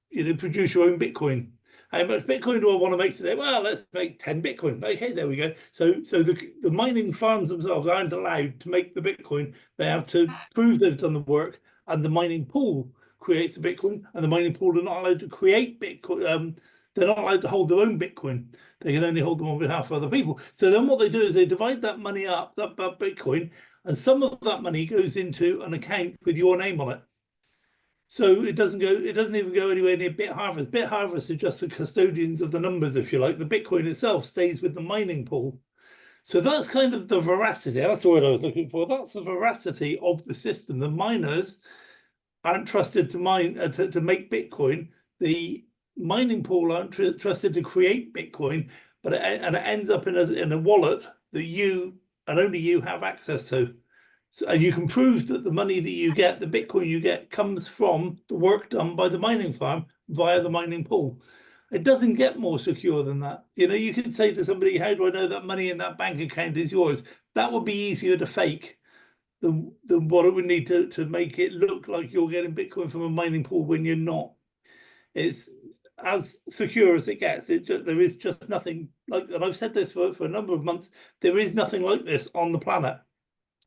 you know, produce your own Bitcoin. How much Bitcoin do I want to make today? Well, let's make 10 Bitcoin. Okay, there we go. So the mining farms themselves aren't allowed to make the Bitcoin. They have to prove they've done the work, and the mining pool creates the Bitcoin, and the mining pool are not allowed to create Bitcoin. They're not allowed to hold their own Bitcoin. They can only hold them on behalf of other people. So then what they do is they divide that money up, that Bitcoin, and some of that money goes into an account with your name on it. So it doesn't even go anywhere near BitHarvest. BitHarvest are just the custodians of the numbers, if you like. The Bitcoin itself stays with the mining pool. So that's kind of the veracity. That's the word I was looking for. That's the veracity of the system. The miners aren't trusted to mine to make Bitcoin. The mining pool aren't trusted to create Bitcoin, but it ends up in a wallet that you and only you have access to. So, and you can prove that the money that you get, the Bitcoin you get, comes from the work done by the mining farm via the mining pool. It doesn't get more secure than that. You know, you could say to somebody, how do I know that money in that bank account is yours? That would be easier to fake than what it would need to make it look like you're getting Bitcoin from a mining pool when you're not. It's as secure as it gets. There is just nothing like, and I've said this for a number of months, there is nothing like this on the planet.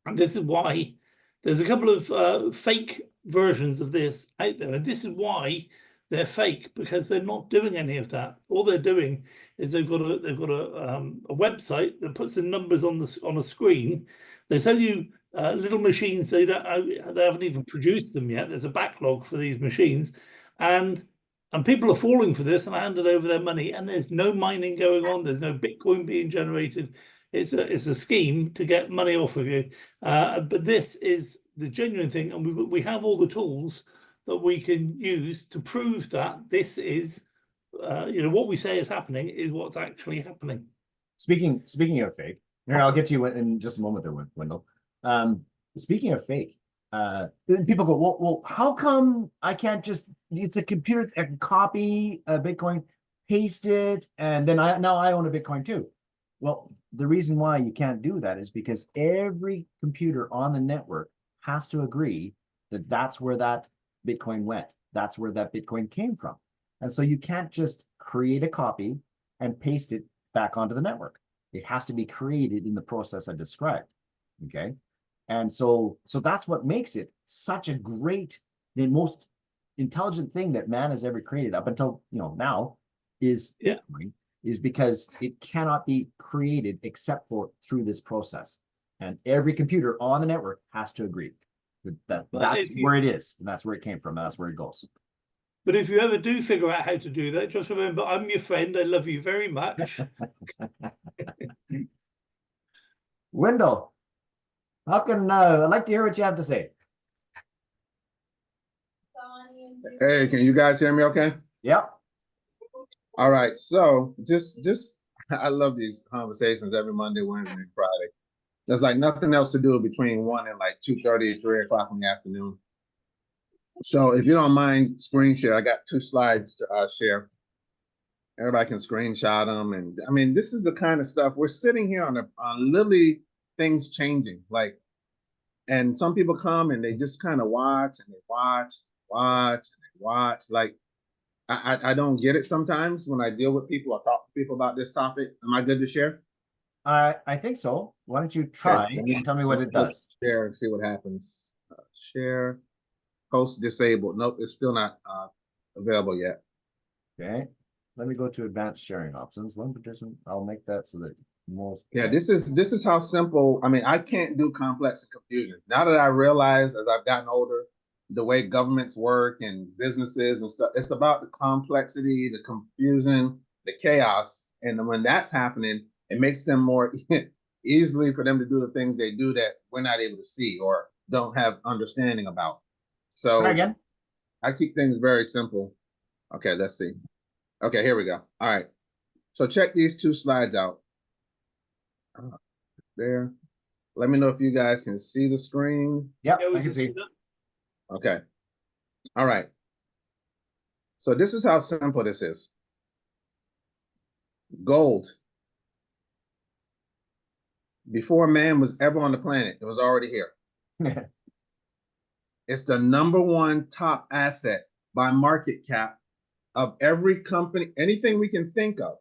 And this is why there's a couple of fake versions of this out there. And this is why they're fake, because they're not doing any of that. All they're doing is they've got a website that puts the numbers on a screen. They sell you little machines. They haven't even produced them yet. There's a backlog for these machines, and people are falling for this and handed over their money. And there's no mining going on. There's no Bitcoin being generated. It's a scheme to get money off of you. But this is the genuine thing, and we have all the tools that we can use to prove that this is, you know, what we say is happening is what's actually happening. Speaking of fake, here, I'll get to you in just a moment there, Wendell. Speaking of fake, people go, well, how come I can't just, it's a computer, I can copy a Bitcoin? paste it, and then now I own a Bitcoin too. Well, the reason why you can't do that is because every computer on the network has to agree that that's where that Bitcoin went. That's where that Bitcoin came from. And so you can't just create a copy and paste it back onto the network. It has to be created in the process I described. Okay. And so that's what makes it such a great, the most intelligent thing that man has ever created up until, now is Bitcoin, is because it cannot be created except for through this process. And every computer on the network has to agree that's where it is, and that's where it came from, and that's where it goes. But if you ever do figure out how to do that, just remember, I'm your friend. I love you very much. Wendell, I'd like to hear what you have to say. Hey, can you guys hear me okay? Yep. All right. So just I love these conversations every Monday, Wednesday, and Friday. There's like nothing else to do between 1 and like 2:30, 3 o'clock in the afternoon. So if you don't mind screen share, I got 2 slides to share. Everybody can screenshot them. And I mean, this is the kind of stuff we're sitting here on literally things changing. Like, and some people come and they just kind of watch and they watch. Like, I don't get it sometimes when I deal with people or talk to people about this topic. Am I good to share? I think so. Why don't you try and tell me what it does? Share and see what happens. Share. Host disabled. Nope, it's still not available yet. Okay. Let me go to advanced sharing options. One participant, I'll make that so that most. Yeah, this is how simple. I mean, I can't do complex and confusion. Now that I realize as I've gotten older, the way governments work and businesses and stuff, it's about the complexity, the confusion, the chaos. And when that's happening, it makes them more easily for them to do the things they do that we're not able to see or don't have understanding about. So try again. I keep things very simple. Okay, let's see. Okay, here we go. All right. So check these 2 slides out. There. Let me know if you guys can see the screen. Yep, I can see. Okay. All right. So this is how simple this is. Gold. Before man was ever on the planet, it was already here. It's the #1 top asset by market cap of every company, anything we can think of.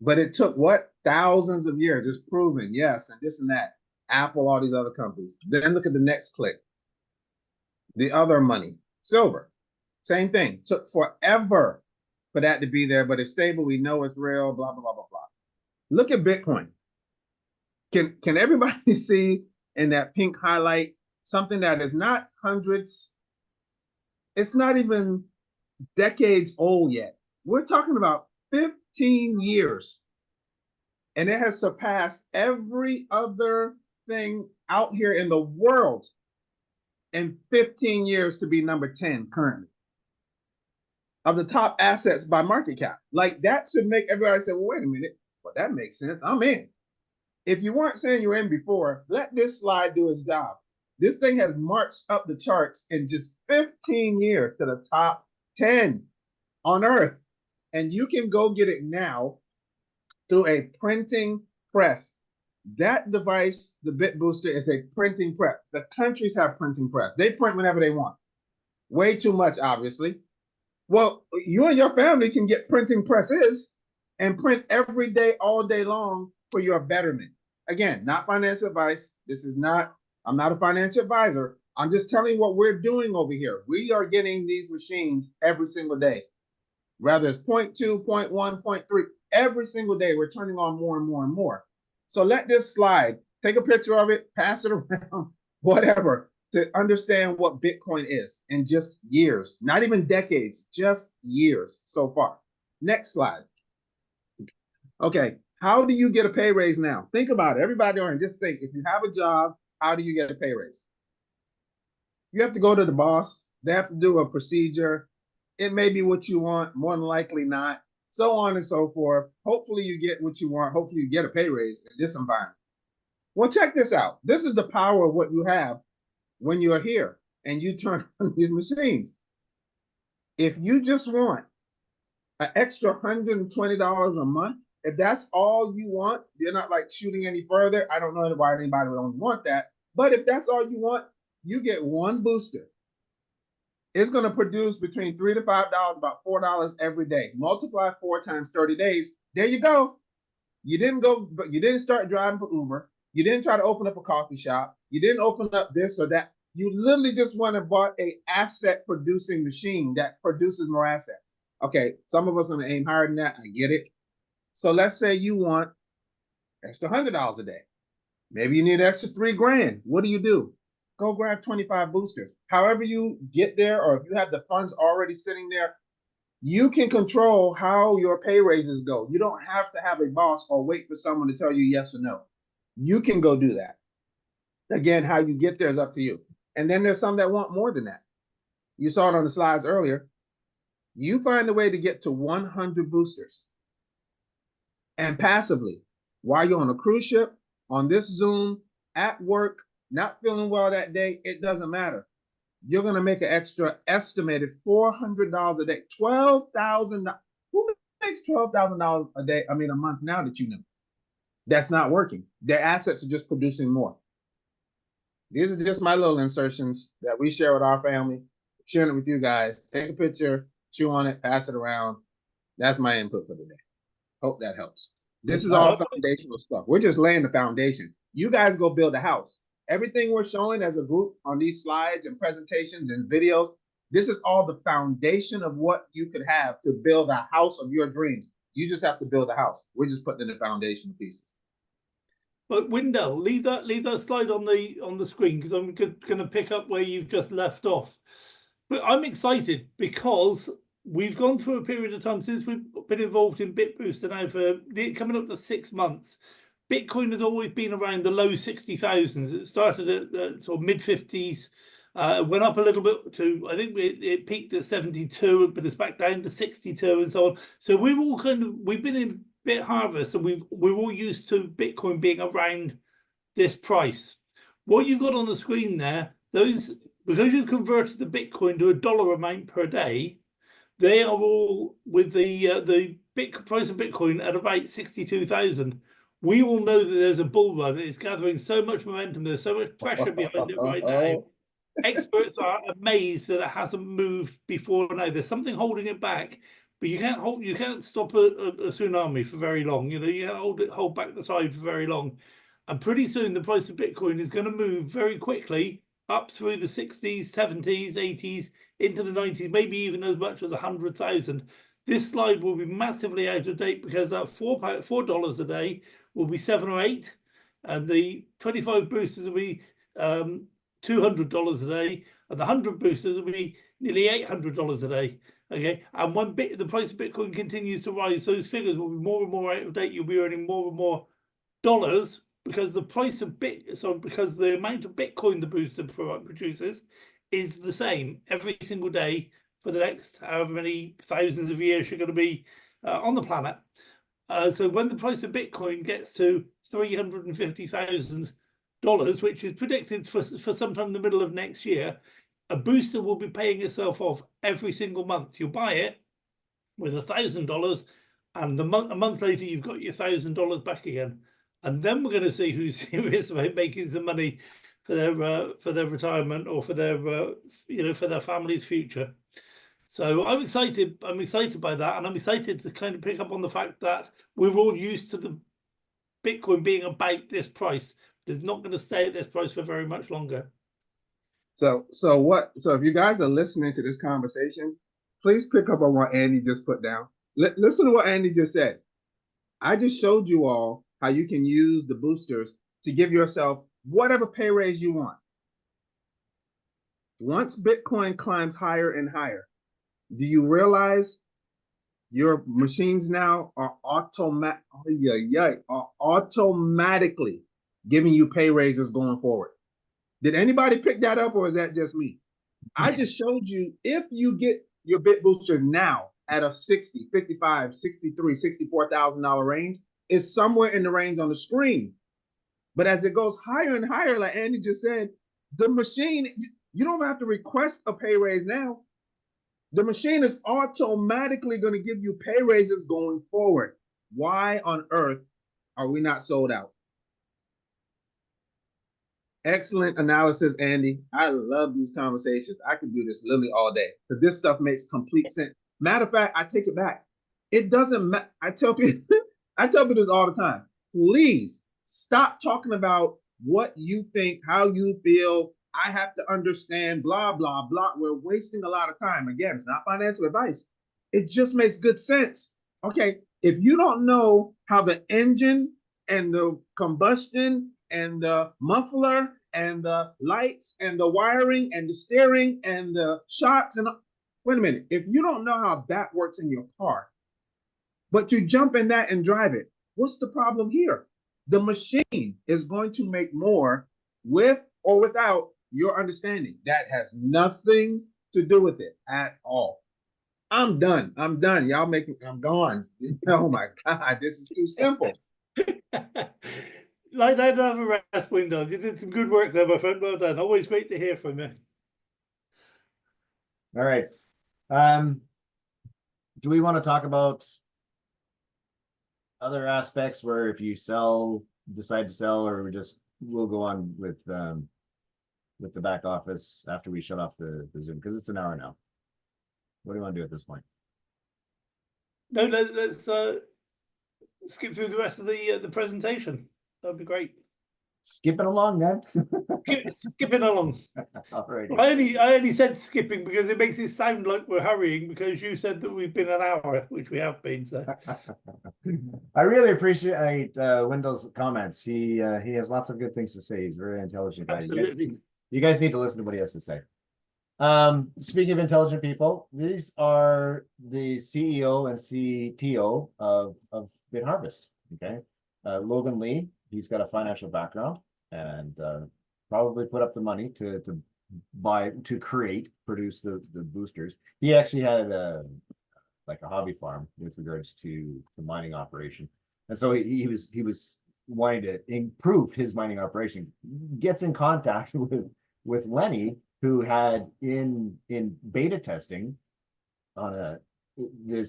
But it took what? Thousands of years, just proving, yes, and this and that. Apple, all these other companies. Then look at the next click. The other money, silver, same thing. Took forever for that to be there, but it's stable. We know it's real, blah, blah, blah, blah, blah. Look at Bitcoin. Can everybody see in that pink highlight something that is not hundreds? It's not even decades old yet. We're talking about 15 years. And it has surpassed every other thing out here in the world in 15 years to be number 10 currently of the top assets by market cap. Like, that should make everybody say, well, wait a minute. Well, that makes sense. I'm in. If you weren't saying you were in before, let this slide do its job. This thing has marched up the charts in just 15 years to the top 10 on Earth. And you can go get it now through a printing press. That device, the Bit Booster, is a printing press. The countries have printing press. They print whenever they want. Way too much, obviously. Well, you and your family can get printing presses and print every day, all day long for your betterment. Again, not financial advice. I'm not a financial advisor. I'm just telling you what we're doing over here. We are getting these machines every single day. Whether it's 0.2, 0.1, 0.3, every single day we're turning on more and more and more. So let this slide, take a picture of it, pass it around, whatever, to understand what Bitcoin is in just years, not even decades, just years so far. Next slide. Okay, how do you get a pay raise now? Think about it. Everybody on, just think, if you have a job, how do you get a pay raise? You have to go to the boss. They have to do a procedure. It may be what you want, more than likely not, so on and so forth. Hopefully you get what you want. Hopefully you get a pay raise in this environment. Well, check this out. This is the power of what you have when you're here and you turn on these machines. If you just want an extra $120 a month. If that's all you want, you're not like shooting any further. I don't know why anybody would only want that. But if that's all you want, you get one booster. It's going to produce between $3 to $5, about $4 every day. Multiply 4 times 30 days. There you go. You didn't start driving for Uber. You didn't try to open up a coffee shop. You didn't open up this or that. You literally just went and bought a asset producing machine that produces more assets. Okay, some of us are going to aim higher than that. I get it. So let's say you want extra $100 a day. Maybe you need an extra $3,000. What do? Go grab 25 boosters. However you get there, or if you have the funds already sitting there, you can control how your pay raises go. You don't have to have a boss or wait for someone to tell you yes or no. You can go do that. Again, how you get there is up to you. And then there's some that want more than that. You saw it on the slides earlier. You find a way to get to 100 boosters. And passively, while you're on a cruise ship, on this Zoom, at work, not feeling well that day, it doesn't matter. You're going to make an extra estimated $400 a day, $12,000. Who makes $12,000 a day? I mean, a month now that you know. That's not working. Their assets are just producing more. These are just my little insertions that we share with our family, sharing it with you guys. Take a picture, chew on it, pass it around. That's my input for today. Hope that helps. This is all foundational stuff. We're just laying the foundation. You guys go build a house. Everything we're showing as a group on these slides and presentations and videos, this is all the foundation of what you could have to build a house of your dreams. You just have to build a house. We're just putting in the foundational pieces. But Wendell, leave that slide on the screen, because I'm going to pick up where you've just left off. But I'm excited because we've gone through a period of time since we've been involved in BitBooster now for coming up to 6 months. Bitcoin has always been around the low 60,000s. It started at the sort of mid 50s, went up a little bit to, I think it peaked at 72, but it's back down to 62 and so on. So we've been in BitHarvest, and we're all used to Bitcoin being around this price. What you've got on the screen there, because you've converted the Bitcoin to a dollar amount per day, they are all with the price of Bitcoin at about 62,000. We all know that there's a bull run. It's gathering so much momentum. There's so much pressure behind it right now. Experts are amazed that it hasn't moved before now. There's something holding it back, but you can't stop a tsunami for very long. You can't hold back the tide for very long. And pretty soon the price of Bitcoin is going to move very quickly up through the 60s, 70s, 80s, into the 90s, maybe even as much as 100,000. This slide will be massively out of date because that $4 a day will be 7 or 8, and the 25 boosters will be $200 a day, and the 100 boosters will be nearly $800 a day. Okay, and when the price of Bitcoin continues to rise, those figures will be more and more out of date. You'll be earning more and more dollars because the price of because the amount of Bitcoin the booster produces is the same every single day for the next however many thousands of years you're going to be on the planet. So when the price of Bitcoin gets to $350,000, which is predicted for sometime in the middle of next year, a booster will be paying itself off every single month. You'll buy it with $1,000, and a month later you've got your $1,000 back again. And then we're going to see who's serious about making some money for their retirement or for their for their family's future. So I'm excited by that, and I'm excited to kind of pick up on the fact that we're all used to the Bitcoin being about this price. It's not going to stay at this price for very much longer. So if you guys are listening to this conversation, please pick up on what Andy just put down. Listen to what Andy just said. I just showed you all how you can use the boosters to give yourself whatever pay raise you want. Once Bitcoin climbs higher and higher, do you realize your machines now are automatically giving you pay raises going forward? Did anybody pick that up, or is that just me? I just showed you, if you get your Bit Boosters now at a 60, 55, 63, $64,000 range, it's somewhere in the range on the screen. But as it goes higher and higher, like Andy just said, the machine, you don't have to request a pay raise now. The machine is automatically going to give you pay raises going forward. Why on earth are we not sold out? Excellent analysis, Andy. I love these conversations. I could do this literally all day because this stuff makes complete sense. Matter of fact, I take it back. It doesn't matter. I tell people, I tell people this all the time. Please stop talking about what you think, how you feel. I have to understand, blah, blah, blah. We're wasting a lot of time. Again, it's not financial advice. It just makes good sense. Okay, if you don't know how the engine and the combustion and the muffler and the lights and the wiring and the steering and the shocks and wait a minute, if you don't know how that works in your car, but you jump in that and drive it, what's the problem here? The machine is going to make more with or without your understanding. That has nothing to do with it at all. I'm done. I'm done. Y'all making, I'm gone. Oh my God, this is too simple. Like that other rest window. You did some good work there, my friend. Well done. Always great to hear from you. All right. Do we want to talk about other aspects where if you decide to sell, or we'll go on with the back office after we shut off the Zoom, because it's an hour now. What do you want to do at this point? No, let's skip through the rest of the presentation. That'd be great. Skipping along then. Skipping along. All right. I only said skipping because it makes it sound like we're hurrying, because you said that we've been an hour, which we have been. So I really appreciate Wendell's comments. He has lots of good things to say. He's a very intelligent guy. absolutely. You guys need to listen to what he has to say. Speaking of intelligent people, these are the CEO and CTO of BitHarvest. Okay, Logan Lee. He's got a financial background and probably put up the money to produce the boosters. He actually had like a hobby farm with regards to the mining operation, and so he was wanting to improve his mining operation. Gets in contact with Lenny, who had in beta testing on the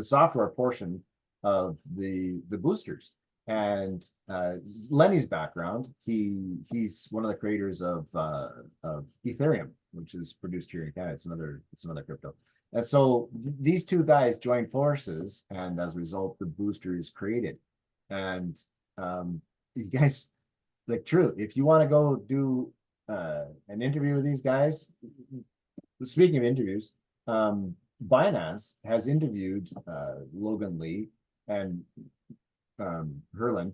software portion of the boosters. And Lenny's background, he's one of the creators of Ethereum, which is produced here in Canada. It's another crypto. And so these two guys joined forces, and as a result, the booster is created. And you guys, like, true, if you want to go do an interview with these guys, speaking of interviews, Binance has interviewed Logan Lee and Herlin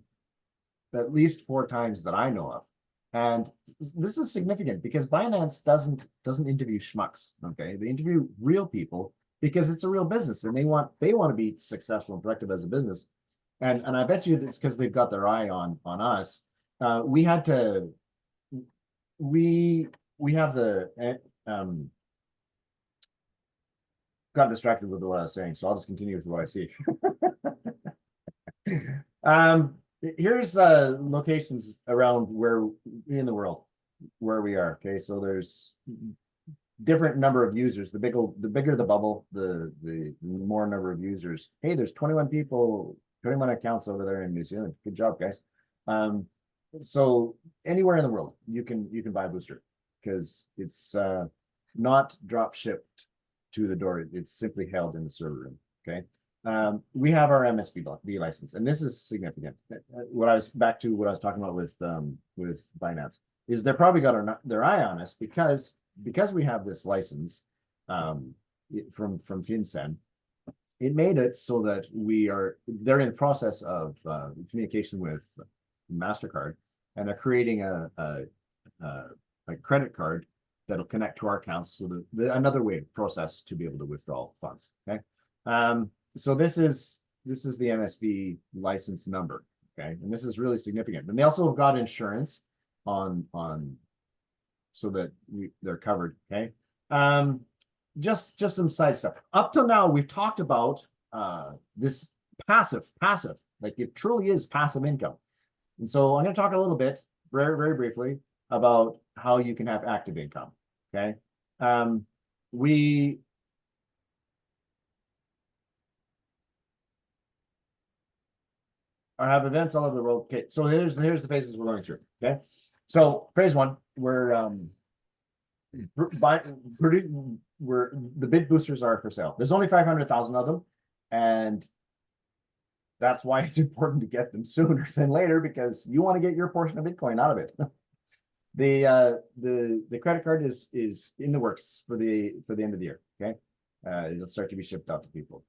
at least 4 times that I know of. And this is significant because Binance doesn't interview schmucks. Okay, they interview real people because it's a real business, and they want to be successful and productive as a business. And I bet you it's because they've got their eye on us. We have the got distracted with what I was saying, so I'll just continue with what I see. Here's locations around where in the world where we are. Okay, so there's different number of users. The bigger the bubble, the more number of users. Hey, there's 21 accounts over there in New Zealand. Good job, guys. So anywhere in the world you can buy a booster, because it's not drop shipped to the door. It's simply held in the server room. Okay. We have our MSB license, and this is significant. What I was talking about with Binance is they're probably got their eye on us because we have this license from FinCEN. It made it so that they're in the process of communication with MasterCard, and they're creating a credit card that'll connect to our accounts, so another way process to be able to withdraw funds. Okay. So this is the MSB license number. Okay, and this is really significant. And they also have got insurance on so that they're covered. Okay. Just some side stuff. Up till now, we've talked about this passive, like it truly is passive income. And so I'm going to talk a little bit, very, very briefly, about how you can have active income. Okay. or have events all over the world. Okay, so here's the phases we're going through. Okay, so phase one, we're the bid boosters are for sale. There's only 500,000 of them, and that's why it's important to get them sooner than later, because you want to get your portion of Bitcoin out of it. The credit card is in the works for the end of the year. Okay, it'll start to be shipped out to people.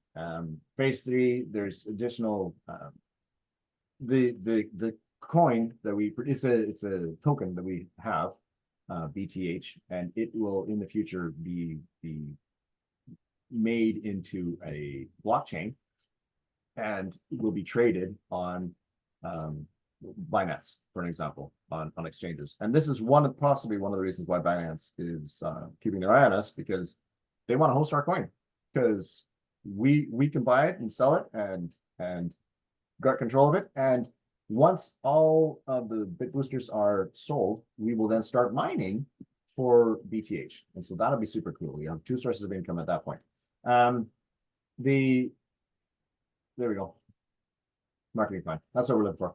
Phase three, there's additional the coin that it's a token that we have, BTH, and it will in the future be made into a blockchain and will be traded on Binance, for an example, on exchanges. And this is possibly one of the reasons why Binance is keeping their eye on us, because they want to host our coin, because we can buy it and sell it and got control of it. And once all of the bit boosters are sold, we will then start mining for BTH. And so that'll be super cool. We have two sources of income at that point. There we go. Marketing fund. That's what we're looking for.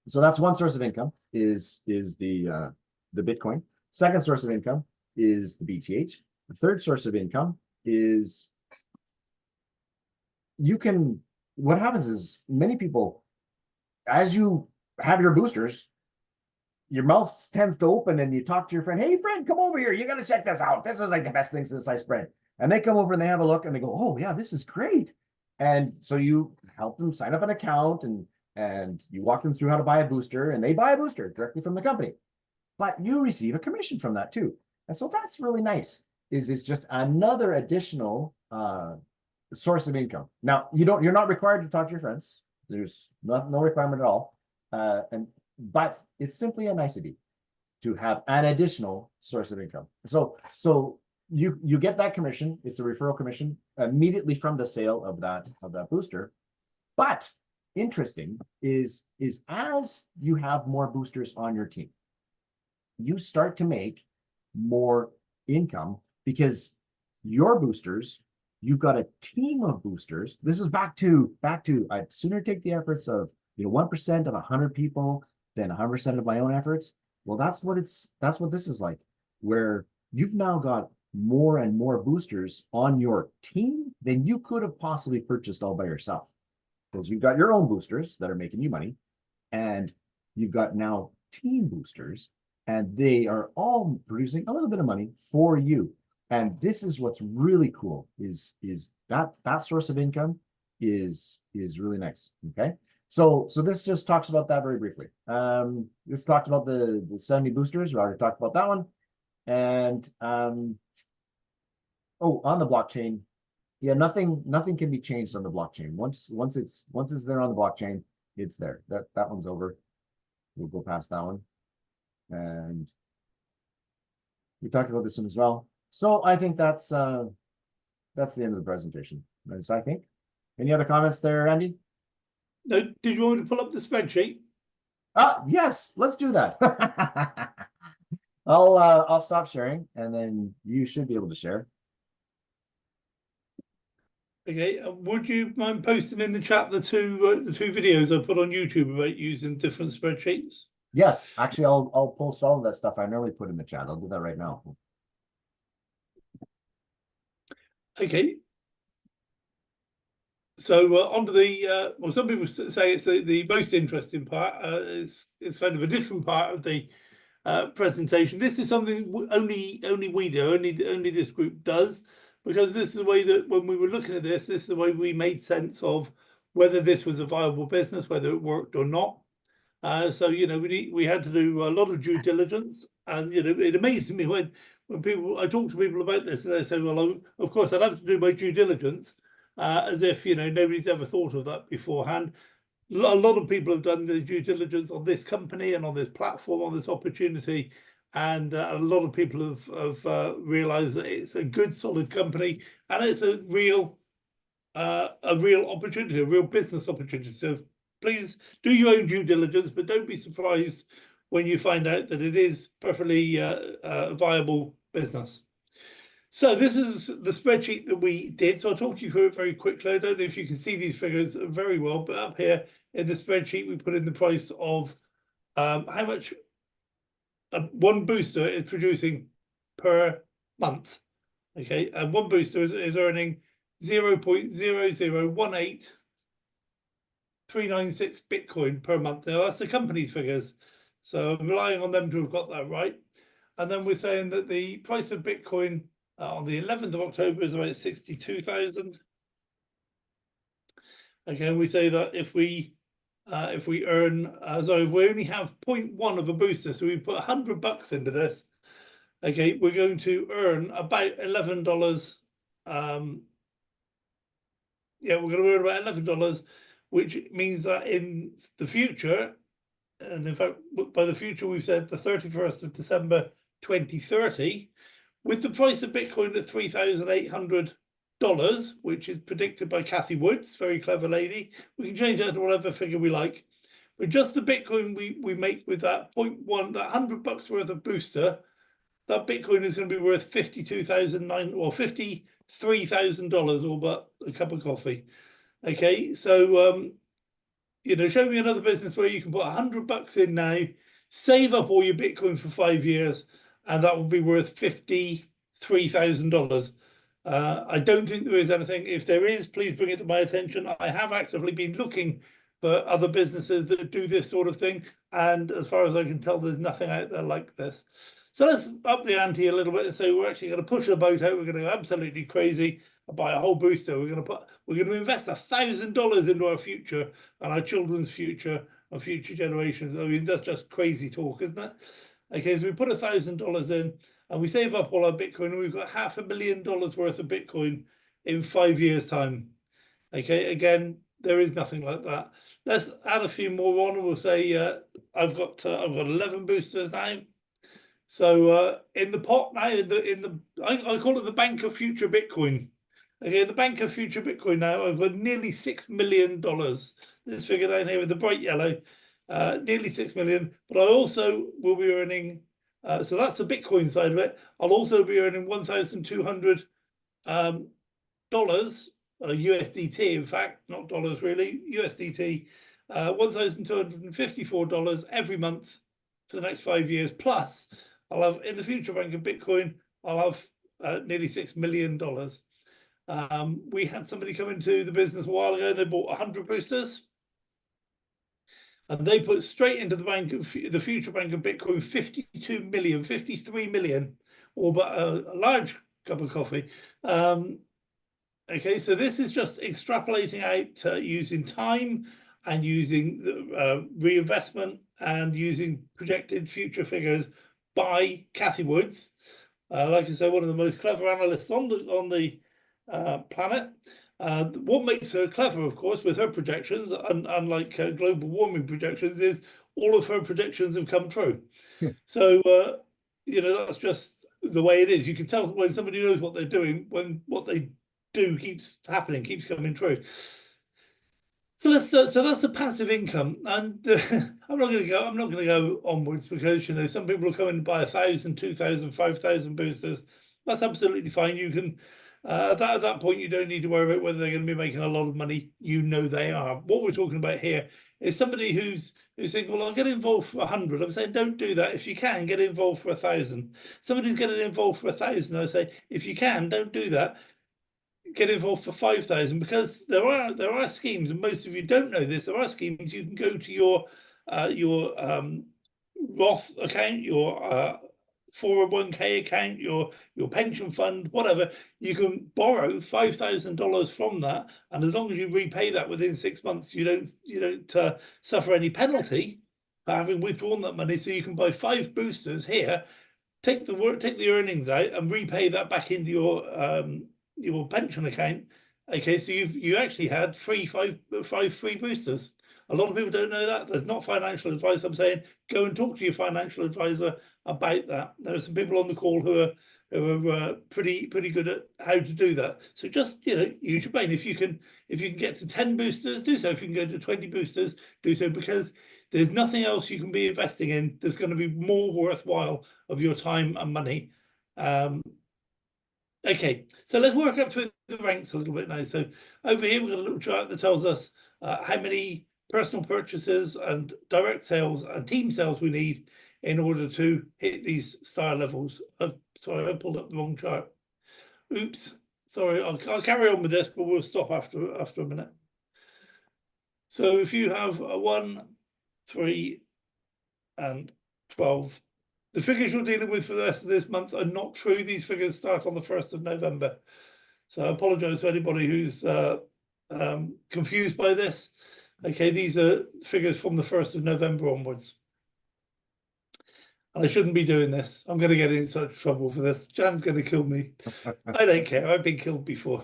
So that's one source of income is the Bitcoin. Second source of income is the BTH. The third source of income is what happens is many people, as you have your boosters, your mouth tends to open and you talk to your friend, hey friend, come over here. You got to check this out. This is like the best thing since sliced bread. And they come over and they have a look and they go, oh yeah, this is great. And so you help them sign up an account and you walk them through how to buy a booster, and they buy a booster directly from the company. But you receive a commission from that too. And so that's really nice. It's just another additional source of income. Now, you're not required to talk to your friends. There's no requirement at all. But it's simply a nicety to have an additional source of income. So you get that commission. It's a referral commission immediately from the sale of that booster. But interesting is as you have more boosters on your team, you start to make more income, because your boosters, you've got a team of boosters. This is back to I'd sooner take the efforts of 1% of 100 people than 100% of my own efforts. Well, that's what this is like, where you've now got more and more boosters on your team than you could have possibly purchased all by yourself, because you've got your own boosters that are making you money, and you've got now team boosters, and they are all producing a little bit of money for you. And this is what's really cool is that source of income is really nice. Okay, so this just talks about that very briefly. This talked about the 70 boosters. We already talked about that one. And on the blockchain, yeah, nothing can be changed on the blockchain. Once it's there on the blockchain, it's there. That one's over. We'll go past that one. And we talked about this one as well. So I think that's the end of the presentation. So I think. Any other comments there, Andy? No, did you want me to pull up the spreadsheet? Yes, let's do that. I'll stop sharing, and then you should be able to share. Okay, would you mind posting in the chat the two videos I put on YouTube about using different spreadsheets? Yes, actually, I'll post all of that stuff I normally put in the chat. I'll do that right now. Okay. So onto the well, some people say it's the most interesting part. It's kind of a different part of the presentation. This is something only we do, only this group does, because this is the way that when we were looking at this is the way we made sense of whether this was a viable business, whether it worked or not. So we had to do a lot of due diligence, and it amazed me when I talk to people about this and they say, well, of course I'd have to do my due diligence, as if nobody's ever thought of that beforehand. A lot of people have done the due diligence on this company and on this platform, on this opportunity, and a lot of people have realized that it's a good, solid company, and it's a real opportunity, a real business opportunity. So please do your own due diligence, but don't be surprised when you find out that it is perfectly a viable business. So this is the spreadsheet that we did. So I'll talk you through it very quickly. I don't know if you can see these figures very well, but up here in the spreadsheet, we put in the price of how much one booster is producing per month. Okay, and one booster is earning 0.0018396 Bitcoin per month. Now that's the company's figures. So I'm relying on them to have got that right. And then we're saying that the price of Bitcoin on the 11th of October is about 62,000. Again, we say that if we earn, so we only have 0.1 of a booster, so we put $100 into this. Okay, we're going to earn about $11. Yeah, we're going to earn about $11, which means that in the future, and in fact, by the future, we've said the 31st of December 2030, with the price of Bitcoin at $3,800, which is predicted by Kathy Woods, very clever lady, we can change that to whatever figure we like. But just the Bitcoin we make with that 0.1, that $100 worth of booster, that Bitcoin is going to be worth $53,000, or but a cup of coffee. Okay, so you know, show me another business where you can put $100 in now, save up all your Bitcoin for 5 years, and that will be worth $53,000. I don't think there is anything. If there is, please bring it to my attention. I have actively been looking for other businesses that do this sort of thing, and as far as I can tell, there's nothing out there like this. So let's up the ante a little bit and say we're actually going to push the boat out. We're going to go absolutely crazy and buy a whole booster. We're going to invest $1,000 into our future and our children's future and future generations. I mean, that's just crazy talk, isn't it? Okay, so we put $1,000 in and we save up all our Bitcoin, and we've got $500,000 worth of Bitcoin in 5 years' time. Okay, again, there is nothing like that. Let's add a few more on, and we'll say I've got 11 boosters now. So in the pot now, I call it the bank of future Bitcoin. Okay, the bank of future Bitcoin now, I've got nearly $6 million. This figure down here with the bright yellow, nearly 6 million. But I also will be earning, so that's the Bitcoin side of it. I'll also be earning $1,200 USDT, in fact, not dollars really, USDT, $1,254 every month for the next 5 years. Plus, I'll have in the future bank of Bitcoin, I'll have nearly $6 million. We had somebody come into the business a while ago. They bought 100 boosters, and they put straight into the bank of the future bank of Bitcoin 52 million, 53 million, or but a large cup of coffee. Okay, so this is just extrapolating out using time and using reinvestment and using projected future figures by Kathy Woods. Like I said, one of the most clever analysts on the planet. What makes her clever, of course, with her projections, unlike global warming projections, is all of her predictions have come true. So, you know, that's just the way it is. You can tell when somebody knows what they're doing, when what they do keeps happening, keeps coming true. So that's the passive income, and I'm not going to go onwards, because you know some people will come in and buy 1,000, 2,000, 5,000 boosters. That's absolutely fine. You can at that point you don't need to worry about whether they're going to be making a lot of money. You know they are. What we're talking about here is somebody who's thinking, well, I'll get involved for 100. I'm saying don't do that. If you can, get involved for 1,000. Somebody's getting involved for 1,000. I say if you can, don't do that. Get involved for 5,000, because there are schemes, and most of you don't know this. There are schemes. You can go to your Roth account, your 401k account, your pension fund, whatever. You can borrow $5,000 from that, and as long as you repay that within 6 months, you don't suffer any penalty for having withdrawn that money. So you can buy 5 boosters here, take the earnings out, and repay that back into your pension account. Okay, so you actually had five free boosters. A lot of people don't know that. There's not financial advice. I'm saying go and talk to your financial advisor about that. There are some people on the call who are pretty good at how to do that. So just use your brain. If you can get to 10 boosters, do so. If you can go to 20 boosters, do so, because there's nothing else you can be investing in that's going to be more worthwhile of your time and money. Okay, so let's work up through the ranks a little bit now. So over here, we've got a little chart that tells us how many personal purchases and direct sales and team sales we need in order to hit these star levels. Sorry, I pulled up the wrong chart. Oops, sorry, I'll carry on with this, but we'll stop after a minute. So if you have a 1, 3, and 12, the figures you're dealing with for the rest of this month are not true. These figures start on the 1st of November. So I apologize to anybody who's confused by this. Okay, these are figures from the 1st of November onwards. And I shouldn't be doing this. I'm going to get in such trouble for this. Jan's going to kill me. I don't care. I've been killed before.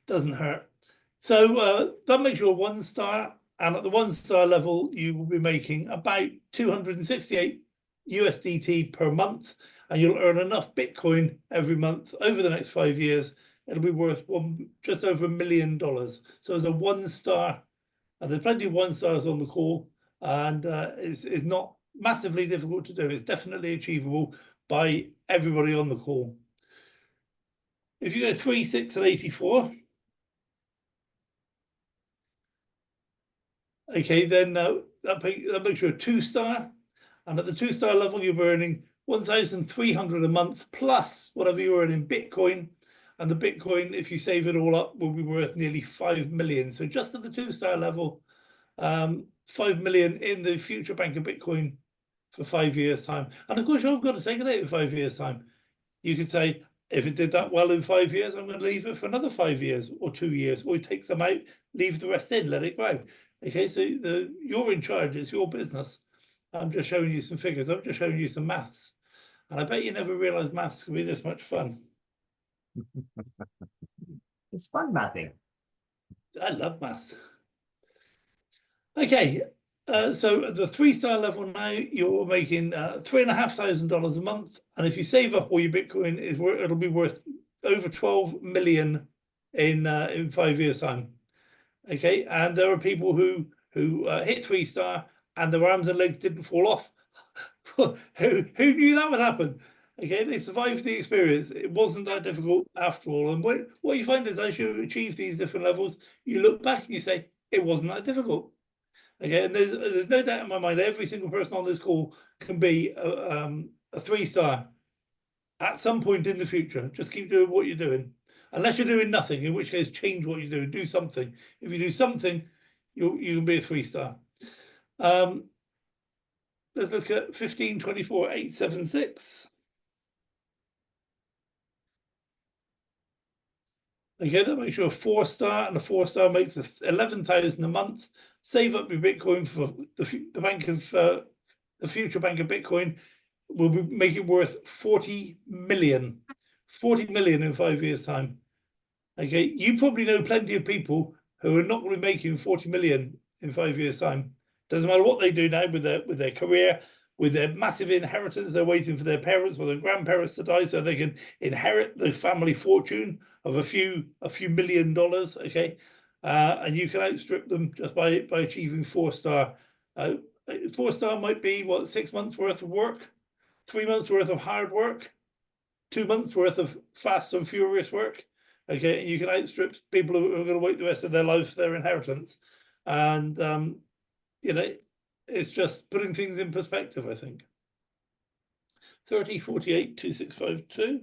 Doesn't hurt. So that makes you a 1 star. And at the 1 star level, you will be making about 268 USDT per month. And you'll earn enough Bitcoin every month over the next 5 years. It'll be worth just over $1 million. So as a 1 star, and there's plenty of 1 stars on the call, and it's not massively difficult to do. It's definitely achievable by everybody on the call. If you go 3, 6, and 84, okay, then that makes you a 2 star, and at the 2 star level, you're earning 1,300 a month plus whatever you earn in Bitcoin, and the Bitcoin, if you save it all up, will be worth nearly 5 million. So just at the 2 star level, 5 million in the future bank of Bitcoin for 5 years' time. And of course, you've got to take it out in 5 years' time. You could say, if it did that well in 5 years, I'm going to leave it for another 5 years or 2 years, or take some out, leave the rest in, let it grow. Okay, so you're in charge, it's your business. I'm just showing you some figures, I'm just showing you some maths. And I bet you never realized maths could be this much fun. It's fun mathing. I love maths. Okay, so at the 3 star level now, you're making $3,500 a month, and if you save up all your Bitcoin, it'll be worth over 12 million in 5 years' time. Okay, and there are people who hit 3 star and their arms and legs didn't fall off. who knew that would happen? Okay, they survived the experience. It wasn't that difficult after all. And what you find is, as you achieve these different levels, you look back and you say it wasn't that difficult. Okay, and there's no doubt in my mind every single person on this call can be a 3 star at some point in the future. Just keep doing what you're doing, unless you're doing nothing, in which case change what you're doing, do something. If you do something, you can be a 3 star. Let's look at 1524,876. Okay, that makes you a 4 star, and a 4 star makes 11,000 a month. Save up your Bitcoin for the bank of the future bank of Bitcoin will make it worth 40 million. 40 million in 5 years' time. Okay, you probably know plenty of people who are not going to be making 40 million in 5 years' time. Doesn't matter what they do now with their career, with their massive inheritance. They're waiting for their parents or their grandparents to die so they can inherit the family fortune of a few $1 million. Okay, and you can outstrip them just by achieving 4 star. 4 star might be what, 6 months worth of work, 3 months worth of hard work, 2 months worth of fast and furious work. Okay, and you can outstrip people who are going to wait the rest of their lives for their inheritance. And you know, it's just putting things in perspective, I think. 30482652.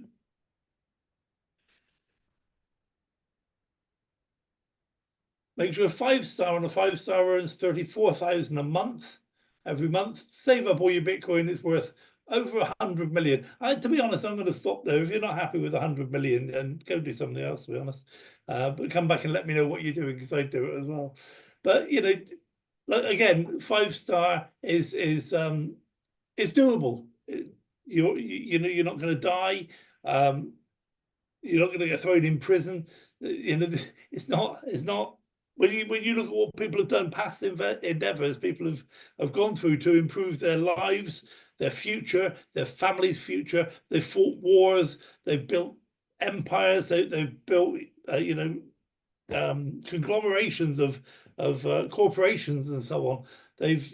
Make sure a 5 star, and a 5 star earns 34,000 a month every month. Save up all your Bitcoin, it's worth over 100 million. To be honest, I'm going to stop there. If you're not happy with 100 million, then go do something else, to be honest. But come back and let me know what you're doing, because I do it as well. But you know, again, 5 star is doable. You're not going to die. You're not going to get thrown in prison. You know, it's not. When you look at what people have done, past endeavors, people have gone through to improve their lives, their future, their family's future. They've fought wars. They've built empires. They've built conglomerations of corporations and so on. They've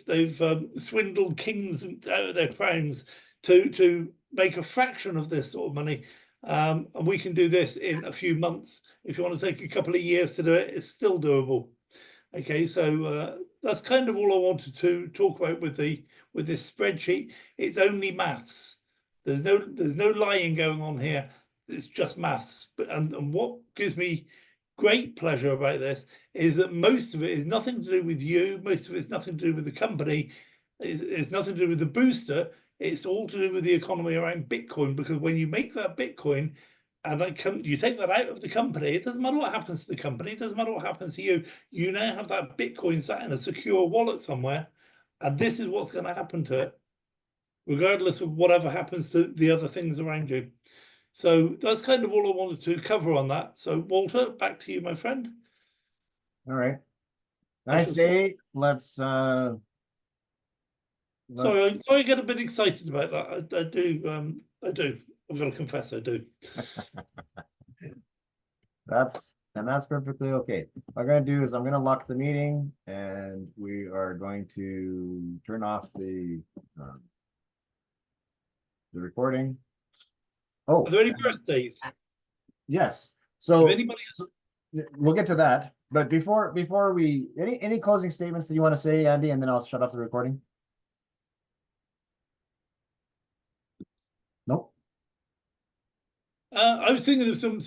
swindled kings out of their crowns to make a fraction of this sort of money. And we can do this in a few months. If you want to take a couple of years to do it, it's still doable. Okay, so that's kind of all I wanted to talk about with this spreadsheet. It's only maths. There's no lying going on here. It's just maths. But and what gives me great pleasure about this is that most of it is nothing to do with you. Most of it's nothing to do with the company. It's nothing to do with the booster. It's all to do with the economy around Bitcoin, because when you make that Bitcoin and you take that out of the company, it doesn't matter what happens to the company, it doesn't matter what happens to you. You now have that Bitcoin sat in a secure wallet somewhere, and this is what's going to happen to it, regardless of whatever happens to the other things around you. So that's kind of all I wanted to cover on that. So Walter, back to you, my friend. All right. Nice day. Sorry, I get a bit excited about that. I do. I've got to confess, I do. That's perfectly okay. What I'm gonna do is I'm gonna lock the meeting, and we are going to turn off the recording. Oh, Are there any birthdays? yes. So If anybody we'll get to that. But before we any closing statements that you want to say, Andy, and then I'll shut off the recording. Nope. I was thinking of some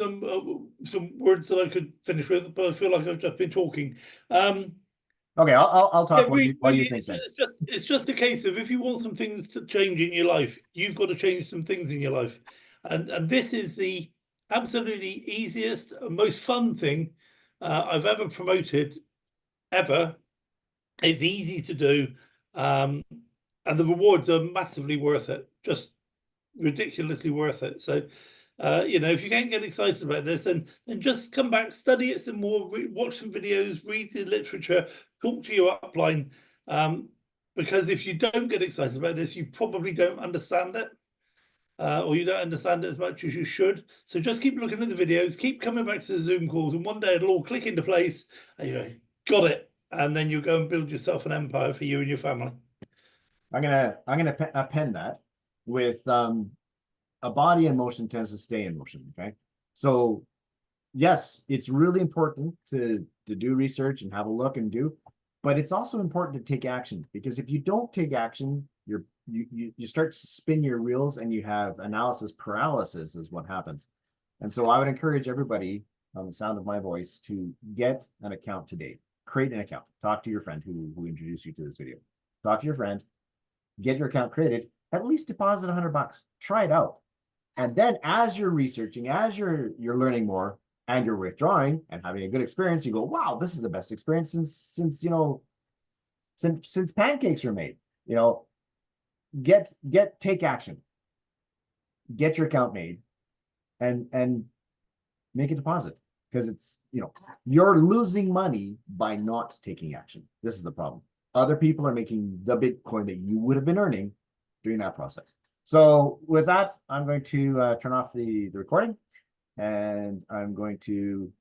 words that I could finish with, but I feel like I've just been talking. Okay, I'll talk. Yeah, what do you think then? It's just a case of, if you want some things to change in your life, you've got to change some things in your life, and this is the absolutely easiest, most fun thing I've ever promoted ever. It's easy to do, and the rewards are massively worth it. Just ridiculously worth it. So, if you can't get excited about this, then just come back, study it some more, watch some videos, read the literature, talk to your upline. Because if you don't get excited about this, you probably don't understand it, or you don't understand it as much as you should. So just keep looking at the videos, keep coming back to the Zoom calls, and one day it'll all click into place. And you go, got it, and then you go and build yourself an empire for you and your family. I'm gonna append that with a body in motion tends to stay in motion. Okay, so yes, it's really important to do research and have a look and do, but it's also important to take action, because if you don't take action, you start to spin your wheels, and you have analysis paralysis is what happens. And so I would encourage everybody on the sound of my voice to get an account today. Create an account. Talk to your friend who introduced you to this video. Talk to your friend. Get your account created. At least deposit $100. Try it out. And then as you're researching, as you're learning more, and you're withdrawing and having a good experience, you go, wow, this is the best experience since pancakes were made. Take action. Get your account made and make a deposit, because it's, you're losing money by not taking action. This is the problem. Other people are making the Bitcoin that you would have been earning during that process. So with that, I'm going to turn off the recording, and I'm going to